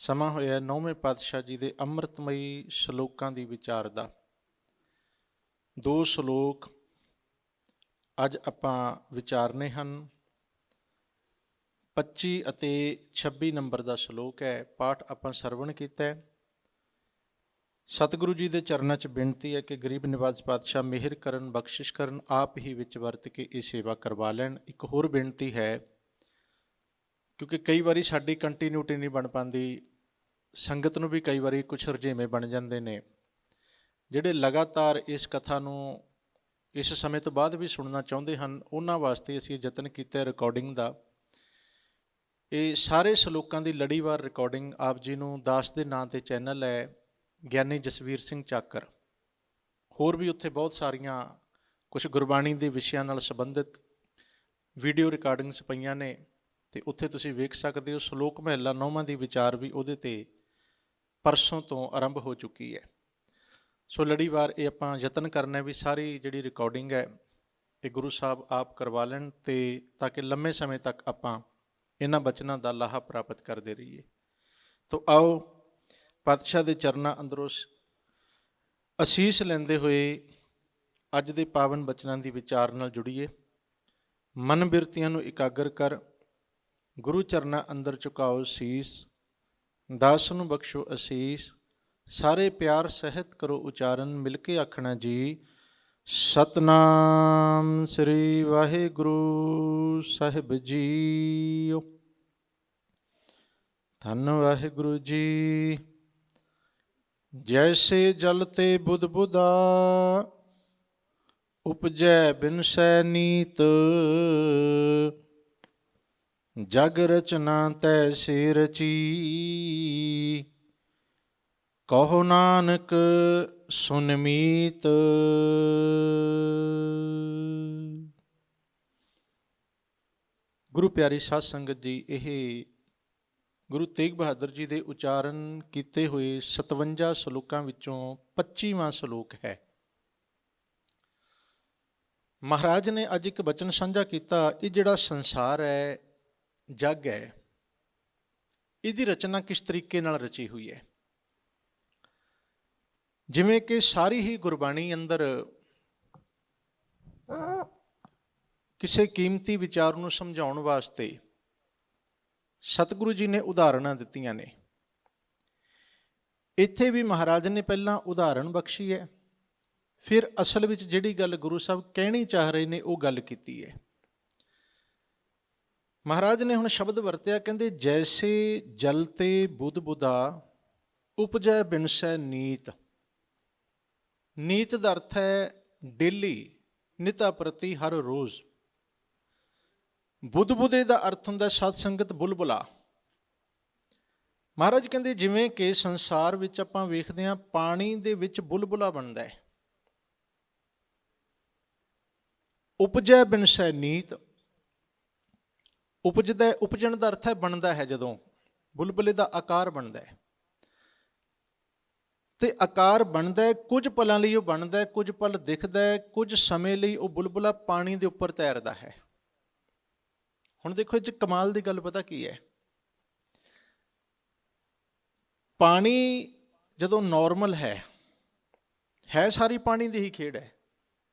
ਸਮਾਂ ਹੋਇਆ 9ਵੇਂ ਪਾਤਸ਼ਾਹ ਜੀ ਦੇ ਅੰਮ੍ਰਿਤਮਈ ਸ਼ਲੋਕਾਂ ਦੀ ਵਿਚਾਰ ਦਾ। 2 ਸ਼ਲੋਕ ਅੱਜ ਆਪਾਂ ਵਿਚਾਰਨੇ ਹਨ। 25 ਅਤੇ 26 ਨੰਬਰ ਦਾ ਸ਼ਲੋਕ ਹੈ। ਪਾਠ ਆਪਾਂ ਸਰਵਣ ਕੀਤਾ ਹੈ। ਸਤਿਗੁਰੂ ਜੀ ਦੇ ਚਰਨਾਂ 'ਚ ਬੇਨਤੀ ਹੈ ਕਿ ਗਰੀਬ ਨਿਵਾਜ ਪਾਤਸ਼ਾਹ ਮਿਹਰ ਕਰਨ, ਬਖਸ਼ਿਸ਼ ਕਰਨ, ਆਪ ਹੀ ਵਿੱਚ ਵਰਤ ਕੇ ਇਹ ਸੇਵਾ ਕਰਵਾ ਲੈਣ। ਇੱਕ ਹੋਰ ਬੇਨਤੀ ਹੈ, ਕਿਉਂਕਿ ਕਈ ਵਾਰੀ ਸਾਡੀ ਕੰਟੀਨਿਊਟੀ ਨਹੀਂ ਬਣ ਪਾਉਂਦੀ, ਸੰਗਤ ਨੂੰ ਵੀ ਕਈ ਵਾਰੀ ਕੁਛ ਰੁਝੇਵੇਂ ਬਣ ਜਾਂਦੇ ਨੇ। ਜਿਹੜੇ ਲਗਾਤਾਰ ਇਸ ਕਥਾ ਨੂੰ ਇਸ ਸਮੇਂ ਤੋਂ ਬਾਅਦ ਵੀ ਸੁਣਨਾ ਚਾਹੁੰਦੇ ਹਨ, ਉਹਨਾਂ ਵਾਸਤੇ ਅਸੀਂ ਯਤਨ ਕੀਤਾ ਰਿਕਾਰਡਿੰਗ ਦਾ। ਇਹ ਸਾਰੇ ਸ਼ਲੋਕਾਂ ਦੀ ਲੜੀਵਾਰ ਰਿਕਾਰਡਿੰਗ ਆਪ ਜੀ ਨੂੰ ਦਾਸ ਦੇ ਨਾਂ 'ਤੇ ਚੈਨਲ ਹੈ ਗਿਆਨੀ ਜਸਵੀਰ ਸਿੰਘ ਚਾਕਰ, ਹੋਰ ਵੀ ਉੱਥੇ ਬਹੁਤ ਸਾਰੀਆਂ ਕੁਛ ਗੁਰਬਾਣੀ ਦੇ ਵਿਸ਼ਿਆਂ ਨਾਲ ਸੰਬੰਧਿਤ ਵੀਡੀਓ ਰਿਕਾਰਡਿੰਗਸ ਪਈਆਂ ਨੇ, ਅਤੇ ਉੱਥੇ ਤੁਸੀਂ ਵੇਖ ਸਕਦੇ ਹੋ। ਸ਼ਲੋਕ ਮਹੱਲਾ 9ਵਾਂ ਦੀ ਵਿਚਾਰ ਵੀ ਉਹਦੇ 'ਤੇ ਪਰਸੋਂ ਤੋਂ ਆਰੰਭ ਹੋ ਚੁੱਕੀ ਹੈ। ਸੋ ਲੜੀਵਾਰ ਇਹ ਆਪਾਂ ਯਤਨ ਕਰਨਾ ਵੀ ਸਾਰੀ ਜਿਹੜੀ ਰਿਕਾਰਡਿੰਗ ਹੈ ਇਹ ਗੁਰੂ ਸਾਹਿਬ ਆਪ ਕਰਵਾ ਲੈਣ, ਅਤੇ ਤਾਂ ਕਿ ਲੰਮੇ ਸਮੇਂ ਤੱਕ ਆਪਾਂ ਇਹਨਾਂ ਬਚਨਾਂ ਦਾ ਲਾਹਾ ਪ੍ਰਾਪਤ ਕਰਦੇ ਰਹੀਏ। ਤੋ ਆਓ ਪਾਤਸ਼ਾਹ ਦੇ ਚਰਨਾਂ ਅੰਦਰੋਂ ਅਸੀਸ ਲੈਂਦੇ ਹੋਏ ਅੱਜ ਦੇ ਪਾਵਨ ਬਚਨਾਂ ਦੀ ਵਿਚਾਰ ਨਾਲ ਜੁੜੀਏ। ਮਨ ਬਿਰਤੀਆਂ ਨੂੰ ਇਕਾਗਰ ਕਰ, ਗੁਰੂ ਚਰਨਾਂ ਅੰਦਰ ਝੁਕਾਓ ਸੀਸ, ਦਾਸ ਨੂੰ ਬਖਸ਼ੋ ਅਸੀਸ, ਸਾਰੇ ਪਿਆਰ ਸਹਿਤ ਕਰੋ ਉਚਾਰਨ, ਮਿਲ ਕੇ ਆਖਣਾ ਜੀ ਸਤਨਾਮ ਸ੍ਰੀ ਵਾਹਿਗੁਰੂ ਸਾਹਿਬ ਜੀਓ। ਧੰਨ ਵਾਹਿਗੁਰੂ ਜੀ। ਜੈਸੇ ਜਲ ਤੇ ਬੁੱਧ ਬੁੱਧਾ, ਉਪਜੈ ਬਿਨਸੈ ਨੀਤ, ਜਗ ਰਚਨਾ ਤੈਸੀ ਰਚੀ, ਕਹੋ ਨਾਨਕ ਸੁਨ ਮੀਤ। ਗੁਰੂ ਪਿਆਰੀ ਸਾਧ ਸੰਗਤ ਜੀ, ਇਹ ਗੁਰੂ ਤੇਗ ਬਹਾਦਰ ਜੀ ਦੇ ਉਚਾਰਨ ਕੀਤੇ ਹੋਏ 57 ਸ਼ਲੋਕਾਂ ਵਿੱਚੋਂ 25ਵਾਂ ਸ਼ਲੋਕ ਹੈ। ਮਹਾਰਾਜ ਨੇ ਅੱਜ ਇੱਕ ਬਚਨ ਸਾਂਝਾ ਕੀਤਾ। ਇਹ ਜਿਹੜਾ ਸੰਸਾਰ ਹੈ, ਜੱਗ ਹੈ, ਇਹਦੀ ਰਚਨਾ ਕਿਸ ਤਰੀਕੇ ਨਾਲ ਰਚੀ ਹੋਈ ਹੈ। ਜਿਵੇਂ ਕਿ ਸਾਰੀ ਹੀ ਗੁਰਬਾਣੀ ਅੰਦਰ ਕਿਸੇ ਕੀਮਤੀ ਵਿਚਾਰ ਨੂੰ ਸਮਝਾਉਣ ਵਾਸਤੇ ਸਤਿਗੁਰੂ ਜੀ ਨੇ ਉਦਾਹਰਨਾਂ ਦਿੱਤੀਆਂ ਨੇ। ਇੱਥੇ ਵੀ ਮਹਾਰਾਜ ਨੇ ਪਹਿਲਾਂ ਉਦਾਹਰਣ ਬਖਸ਼ੀ ਹੈ, ਫਿਰ ਅਸਲ ਵਿੱਚ ਜਿਹੜੀ ਗੱਲ ਗੁਰੂ ਸਾਹਿਬ ਕਹਿਣੀ ਚਾਹ ਰਹੇ ਨੇ ਉਹ ਗੱਲ ਕੀਤੀ ਹੈ। ਮਹਾਰਾਜ ਨੇ ਹੁਣ ਸ਼ਬਦ ਵਰਤਿਆ, ਕਹਿੰਦੇ ਜੈਸੇ ਜਲ ਤੇ ਬੁੱਧ ਬੁੱਧਾ, ਉਪਜੈ ਬਿਨਸੈ ਨੀਤ। ਨੀਤ ਦਾ ਅਰਥ ਹੈ ਡੇਲੀ, ਨਿਤਾ ਪ੍ਰਤੀ, ਹਰ ਰੋਜ਼। ਬੁੱਧ ਬੁੱਧੇ ਦਾ ਅਰਥ ਹੁੰਦਾ ਸਤ ਸੰਗਤ, ਬੁਲਬੁਲਾ। ਮਹਾਰਾਜ ਕਹਿੰਦੇ ਜਿਵੇਂ ਕਿ ਸੰਸਾਰ ਵਿੱਚ ਆਪਾਂ ਵੇਖਦੇ ਹਾਂ ਪਾਣੀ ਦੇ ਵਿੱਚ ਬੁਲਬੁਲਾ ਬਣਦਾ ਹੈ। ਉਪਜੈ ਬਿਨਸੈ ਨੀਤ। ਉਪਜਦਾ, ਉਪਜਣ ਦਾ ਅਰਥ ਹੈ ਬਣਦਾ ਹੈ। ਜਦੋਂ ਬੁਲਬੁਲੇ ਦਾ ਆਕਾਰ ਬਣਦਾ ਹੈ, ਤੇ ਆਕਾਰ ਬਣਦਾ ਹੈ, ਕੁਝ ਪਲਾਂ ਲਈ ਉਹ ਬਣਦਾ ਹੈ, ਕੁਝ ਪਲ ਦਿਖਦਾ ਹੈ, ਕੁਝ ਸਮੇਂ ਲਈ ਉਹ ਬੁਲਬੁਲਾ ਪਾਣੀ ਦੇ ਉੱਪਰ ਤੈਰਦਾ ਹੈ। ਹੁਣ ਦੇਖੋ ਇਹ 'ਚ ਕਮਾਲ ਦੀ ਗੱਲ ਪਤਾ ਕੀ ਹੈ। ਪਾਣੀ ਜਦੋਂ ਨੋਰਮਲ ਹੈ ਸਾਰੀ ਪਾਣੀ ਦੀ ਹੀ ਖੇਡ ਹੈ,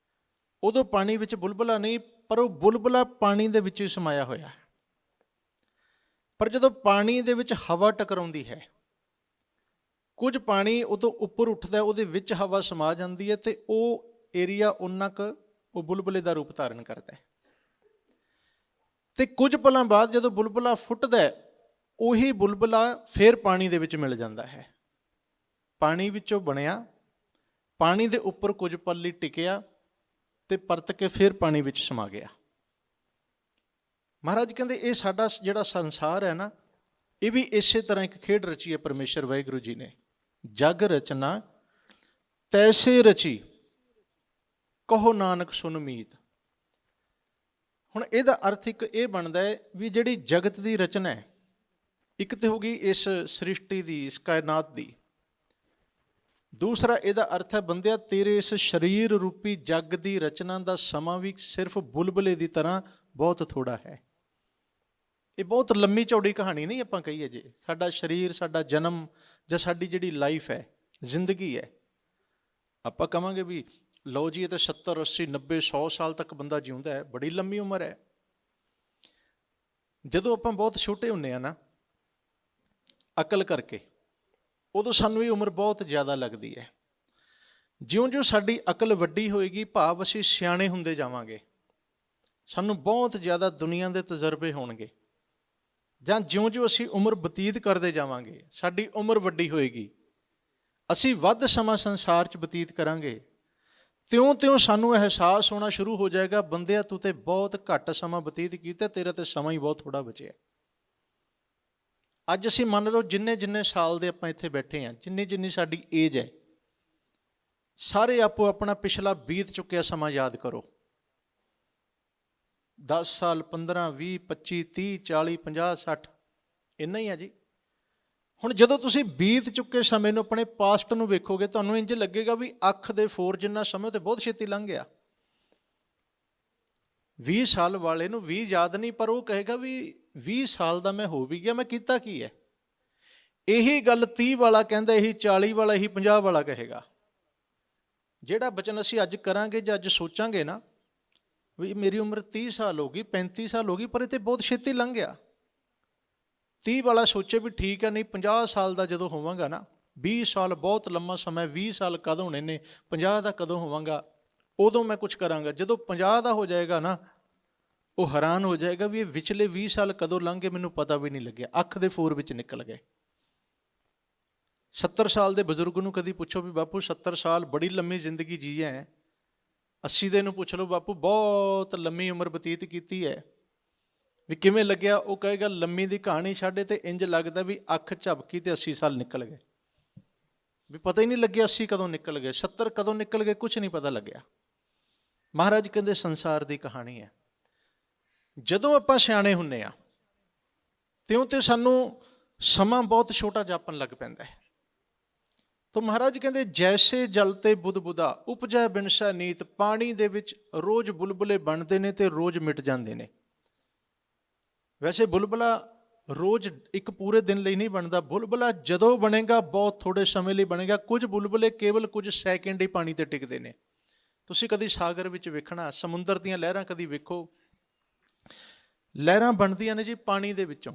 ਉਦੋਂ ਪਾਣੀ ਵਿੱਚ ਬੁਲਬੁਲਾ ਨਹੀਂ, ਪਰ ਉਹ ਬੁਲਬੁਲਾ ਪਾਣੀ ਦੇ ਵਿੱਚ ਹੀ ਸਮਾਇਆ ਹੋਇਆ ਹੈ। ਪਰ ਜਦੋਂ ਪਾਣੀ ਦੇ ਵਿੱਚ ਹਵਾ ਟਕਰਾਉਂਦੀ ਹੈ, ਕੁਝ ਪਾਣੀ ਉਦੋਂ ਉੱਪਰ ਉੱਠਦਾ, ਉਹਦੇ ਵਿੱਚ ਹਵਾ ਸਮਾ ਜਾਂਦੀ ਹੈ, ਤੇ ਉਹ ਏਰੀਆ ਉਨਾ ਕੁ ਉਹ ਬੁਲਬੁਲੇ ਦਾ ਰੂਪ ਧਾਰਨ ਕਰਦਾ ਹੈ। ਤੇ ਕੁਝ ਪਲਾਂ ਬਾਅਦ ਜਦੋਂ ਬੁਲਬੁਲਾ ਫੁੱਟਦਾ, ਉਹੀ ਬੁਲਬੁਲਾ ਫਿਰ ਪਾਣੀ ਦੇ ਵਿੱਚ ਮਿਲ ਜਾਂਦਾ ਹੈ। ਪਾਣੀ ਵਿੱਚੋਂ ਬਣਿਆ, ਪਾਣੀ ਦੇ ਉੱਪਰ ਕੁਝ ਪਲ ਲਈ ਟਿਕਿਆ, ਤੇ ਪਰਤ ਕੇ ਫਿਰ ਪਾਣੀ ਵਿੱਚ ਸਮਾ ਗਿਆ। ਮਹਾਰਾਜ ਕਹਿੰਦੇ ਇਹ ਸਾਡਾ ਜਿਹੜਾ ਸੰਸਾਰ ਹੈ ਨਾ, ਇਹ ਵੀ ਇਸੇ ਤਰ੍ਹਾਂ ਇੱਕ ਖੇਡ ਰਚੀ ਹੈ ਪਰਮੇਸ਼ਰ ਵਾਹਿਗੁਰੂ ਜੀ ਨੇ। ਜਗ ਰਚਨਾ ਤੈਸੇ ਰਚੀ, ਕਹੋ ਨਾਨਕ ਸੁਨ ਮੀਤ। ਹੁਣ ਇਹਦਾ ਅਰਥ ਇੱਕ ਇਹ ਬਣਦਾ ਹੈ ਵੀ ਜਿਹੜੀ ਜਗਤ ਦੀ ਰਚਨਾ ਹੈ, ਇੱਕ ਤੇ ਹੋ ਗਈ ਇਸ ਸ੍ਰਿਸ਼ਟੀ ਦੀ, ਇਸ ਕਾਇਨਾਤ ਦੀ। ਦੂਸਰਾ ਇਹਦਾ ਅਰਥ ਹੈ ਬੰਦਿਆ ਤੇਰੇ ਇਸ ਸਰੀਰ ਰੂਪੀ ਜੱਗ ਦੀ ਰਚਨਾ ਦਾ ਸਮਾਂ ਵੀ ਸਿਰਫ ਬੁਲਬੁਲੇ ਦੀ ਤਰ੍ਹਾਂ ਬਹੁਤ ਥੋੜ੍ਹਾ ਹੈ। ਇਹ ਬਹੁਤ ਲੰਮੀ ਚੌੜੀ ਕਹਾਣੀ ਨਹੀਂ ਆਪਾਂ ਕਹੀਏ ਜੇ। ਸਾਡਾ ਸਰੀਰ, ਸਾਡਾ ਜਨਮ ਜਾਂ ਸਾਡੀ ਜਿਹੜੀ ਲਾਈਫ ਹੈ, ਜ਼ਿੰਦਗੀ ਹੈ, ਆਪਾਂ ਕਹਾਂਗੇ ਵੀ ਲਓ ਜੀ ਇਹ ਤਾਂ 70 80 90 100 ਸਾਲ ਤੱਕ ਬੰਦਾ ਜਿਉਂਦਾ ਹੈ, ਬੜੀ ਲੰਮੀ ਉਮਰ ਹੈ। ਜਦੋਂ ਆਪਾਂ ਬਹੁਤ ਛੋਟੇ ਹੁੰਦੇ ਆ ਨਾ ਅਕਲ ਕਰਕੇ, ਉਦੋਂ ਸਾਨੂੰ ਇਹ ਉਮਰ ਬਹੁਤ ਜ਼ਿਆਦਾ ਲੱਗਦੀ ਹੈ। ਜਿਉਂ-ਜਿਉਂ ਸਾਡੀ ਅਕਲ ਵੱਡੀ ਹੋਏਗੀ, ਭਾਵ ਅਸੀਂ ਸਿਆਣੇ ਹੁੰਦੇ ਜਾਵਾਂਗੇ, ਸਾਨੂੰ ਬਹੁਤ ਜ਼ਿਆਦਾ ਦੁਨੀਆ ਦੇ ਤਜਰਬੇ ਹੋਣਗੇ, ਜਾਂ ਜਿਉਂ-ਜਿਉਂ ਅਸੀਂ ਉਮਰ ਬਤੀਤ ਕਰਦੇ ਜਾਵਾਂਗੇ, ਸਾਡੀ ਉਮਰ ਵੱਡੀ ਹੋਏਗੀ, ਅਸੀਂ ਵੱਧ ਸਮਾਂ ਸੰਸਾਰ 'ਚ ਬਤੀਤ ਕਰਾਂਗੇ, ਤਿਉਂ-ਤਿਉਂ ਸਾਨੂੰ ਅਹਿਸਾਸ ਹੋਣਾ ਸ਼ੁਰੂ ਹੋ ਜਾਏਗਾ, ਬੰਦਿਆ ਤੂੰ ਤੇ ਬਹੁਤ ਘੱਟ ਸਮਾਂ ਬਤੀਤ ਕੀਤਾ, ਤੇਰਾ ਤੇ ਸਮਾਂ ਹੀ ਬਹੁਤ ਥੋੜ੍ਹਾ ਬਚਿਆ। ਅੱਜ ਅਸੀਂ ਮੰਨ ਲਓ ਜਿੰਨੇ ਸਾਲ ਦੇ ਆਪਾਂ ਇੱਥੇ ਬੈਠੇ ਹਾਂ, ਜਿੰਨੀ ਸਾਡੀ ਏਜ ਹੈ, ਸਾਰੇ ਆਪੋ ਆਪਣਾ ਪਿਛਲਾ ਬੀਤ ਚੁੱਕਿਆ ਸਮਾਂ ਯਾਦ ਕਰੋ। 10 ਸਾਲ 15 20 25 30 40 50 60 ਇੰਨਾ ਹੀ ਆ ਜੀ। ਹੁਣ ਜਦੋਂ ਤੁਸੀਂ ਬੀਤ ਚੁੱਕੇ ਸਮੇਂ ਨੂੰ, ਆਪਣੇ ਪਾਸਟ ਨੂੰ ਵੇਖੋਗੇ, ਤੁਹਾਨੂੰ ਇੰਝ ਲੱਗੇਗਾ ਵੀ ਅੱਖ ਦੇ ਫੋਰ ਜਿੰਨਾ ਸਮਾਂ ਤੇ ਬਹੁਤ ਛੇਤੀ ਲੰਘ ਗਿਆ। 20 ਸਾਲ ਵਾਲੇ ਨੂੰ 20 ਯਾਦ ਨਹੀਂ, ਪਰ ਉਹ ਕਹੇਗਾ ਵੀ 20 ਸਾਲ ਦਾ ਮੈਂ ਹੋ ਵੀ ਗਿਆ, ਮੈਂ ਕੀਤਾ ਕੀ ਹੈ। ਇਹੀ ਗੱਲ 30 ਵਾਲਾ ਕਹਿੰਦਾ, ਇਹੀ 40 ਵਾਲਾ, ਇਹੀ 50 ਵਾਲਾ ਕਹੇਗਾ। ਜਿਹੜਾ ਬਚਨ ਅਸੀਂ ਅੱਜ ਕਰਾਂਗੇ ਜਾਂ ਅੱਜ ਸੋਚਾਂਗੇ ਨਾ ਵੀ ਮੇਰੀ ਉਮਰ 30 ਸਾਲ ਹੋ ਗਈ, 35 ਸਾਲ ਹੋ ਗਈ, ਪਰ ਇਹ ਤੇ ਬਹੁਤ ਛੇਤੀ ਲੰਘ ਗਿਆ। 30 ਵਾਲਾ ਸੋਚੇ ਵੀ ਠੀਕ ਹੈ, ਨਹੀਂ 50 ਸਾਲ ਦਾ ਜਦੋਂ ਹੋਵਾਂਗਾ ਨਾ, 20 ਸਾਲ ਬਹੁਤ ਲੰਮਾ ਸਮਾਂ, 20 ਸਾਲ ਕਦੋਂ ਹੋਣੇ ਨੇ, 50 ਦਾ ਕਦੋਂ ਹੋਵਾਂਗਾ, ਉਦੋਂ ਮੈਂ ਕੁਝ ਕਰਾਂਗਾ। ਜਦੋਂ 50 ਦਾ ਹੋ ਜਾਏਗਾ ਨਾ, ਉਹ ਹੈਰਾਨ ਹੋ ਜਾਏਗਾ ਵੀ ਇਹ ਵਿਚਲੇ 20 ਸਾਲ ਕਦੋਂ ਲੰਘ ਗਏ, ਮੈਨੂੰ ਪਤਾ ਵੀ ਨਹੀਂ ਲੱਗਿਆ, ਅੱਖ ਦੇ ਫੋਰ ਵਿੱਚ ਨਿਕਲ ਗਏ। 70 ਸਾਲ ਦੇ ਬਜ਼ੁਰਗ ਨੂੰ ਕਦੀ ਪੁੱਛੋ ਵੀ ਬਾਪੂ 70 ਸਾਲ ਬੜੀ ਲੰਮੀ ਜ਼ਿੰਦਗੀ ਜੀ ਹੈ, 80 ਦੇ ਨੂੰ ਪੁੱਛ ਲਓ ਬਾਪੂ ਬਹੁਤ ਲੰਮੀ ਉਮਰ ਬਤੀਤ ਕੀਤੀ ਹੈ, ਵੀ ਕਿਵੇਂ ਲੱਗਿਆ, ਉਹ ਕਹੇਗਾ ਲੰਮੀ ਦੀ ਕਹਾਣੀ ਛੱਡੇ ਤੇ ਇੰਜ ਲੱਗਦਾ ਵੀ ਅੱਖ ਝਪਕੀ ਤੇ 80 ਸਾਲ ਨਿਕਲ ਗਏ, ਵੀ ਪਤਾ ਹੀ ਨਹੀਂ ਲੱਗਿਆ 80 ਕਦੋਂ ਨਿਕਲ ਗਏ, 70 ਕਦੋਂ ਨਿਕਲ ਗਏ, ਕੁਛ ਨਹੀਂ ਪਤਾ ਲੱਗਿਆ। ਮਹਾਰਾਜ ਕਹਿੰਦੇ ਸੰਸਾਰ ਦੀ ਕਹਾਣੀ ਹੈ। ਜਦੋਂ ਆਪਾਂ ਸਿਆਣੇ ਹੁੰਦੇ ਹਾਂ, ਤਿਉਂ ਤੇ ਸਾਨੂੰ ਸਮਾਂ ਬਹੁਤ ਛੋਟਾ ਜਾਪਣ ਲੱਗ ਪੈਂਦਾ ਹੈ। ਤਾਂ ਮਹਾਰਾਜ ਕਹਿੰਦੇ ਜੈਸੇ ਜਲ ਤੇ ਬੁੱਧ ਬੁੱਧਾ ਉਪਜੈ ਬਿਨਸੈ ਨੀਤ, ਪਾਣੀ ਦੇ ਵਿੱਚ ਰੋਜ਼ ਬੁਲਬੁਲੇ ਬਣਦੇ ਨੇ ਤੇ ਰੋਜ਼ ਮਿਟ ਜਾਂਦੇ ਨੇ। ਵੈਸੇ ਬੁਲਬੁਲਾ ਰੋਜ਼ ਇੱਕ ਪੂਰੇ ਦਿਨ ਲਈ ਨਹੀਂ ਬਣਦਾ, ਬੁਲਬੁਲਾ ਜਦੋਂ ਬਣੇਗਾ ਬਹੁਤ ਥੋੜੇ ਸਮੇਂ ਲਈ ਬਣੇਗਾ। ਕੁਝ ਬੁਲਬੁਲੇ ਕੇਵਲ ਕੁਝ ਸੈਕਿੰਡ ਹੀ ਪਾਣੀ ਤੇ ਟਿਕਦੇ ਨੇ। ਤੁਸੀਂ ਕਦੀ ਸਾਗਰ ਵਿੱਚ ਵੇਖਣਾ, ਸਮੁੰਦਰ ਦੀਆਂ ਲਹਿਰਾਂ ਕਦੀ ਵੇਖੋ, ਲਹਿਰਾਂ ਬਣਦੀਆਂ ਨੇ ਜੀ ਪਾਣੀ ਦੇ ਵਿੱਚੋਂ।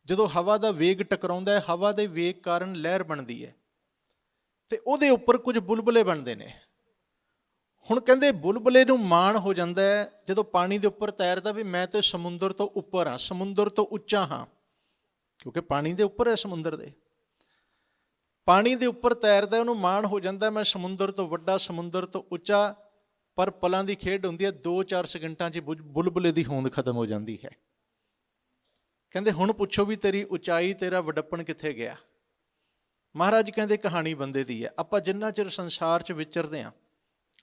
ਜਦੋਂ ਹਵਾ ਦਾ ਵੇਗ ਟਕਰਾਉਂਦਾ ਹੈ, ਹਵਾ ਦੇ ਵੇਗ ਕਾਰਨ ਲਹਿਰ ਬਣਦੀ ਹੈ ਤੇ ਉਹਦੇ ਉੱਪਰ ਕੁਝ ਬੁਲਬੁਲੇ ਬਣਦੇ ਨੇ। ਹੁਣ ਕਹਿੰਦੇ ਬੁਲਬੁਲੇ ਨੂੰ ਮਾਣ ਹੋ ਜਾਂਦਾ ਹੈ ਜਦੋਂ ਪਾਣੀ ਦੇ ਉੱਪਰ ਤੈਰਦਾ ਵੀ ਮੈਂ ਤੇ ਸਮੁੰਦਰ ਤੋਂ ਉੱਪਰ ਹਾਂ, ਸਮੁੰਦਰ ਤੋਂ ਉੱਚਾ ਹਾਂ, ਕਿਉਂਕਿ ਪਾਣੀ ਦੇ ਉੱਪਰ ਹੈ ਸਮੁੰਦਰ ਦੇ। ਪਾਣੀ ਦੇ ਉੱਪਰ ਤੈਰਦਾ, ਉਹਨੂੰ ਮਾਣ ਹੋ ਜਾਂਦਾ ਮੈਂ ਸਮੁੰਦਰ ਤੋਂ ਵੱਡਾ, ਸਮੁੰਦਰ ਤੋਂ ਉੱਚਾ। ਪਰ ਪਲਾਂ ਦੀ ਖੇਡ ਹੁੰਦੀ ਹੈ, 2-4 ਸਕਿੰਟਾਂ 'ਚ ਬੁਲਬੁਲੇ ਦੀ ਹੋਂਦ ਖਤਮ ਹੋ ਜਾਂਦੀ ਹੈ। ਕਹਿੰਦੇ ਹੁਣ ਪੁੱਛੋ ਵੀ ਤੇਰੀ ਉਚਾਈ, ਤੇਰਾ ਵਡੱਪਣ ਕਿੱਥੇ ਗਿਆ। ਮਹਾਰਾਜ ਕਹਿੰਦੇ ਕਹਾਣੀ ਬੰਦੇ ਦੀ ਹੈ। ਆਪਾਂ ਜਿੰਨਾ ਚਿਰ ਸੰਸਾਰ 'ਚ ਵਿਚਰਦੇ ਹਾਂ,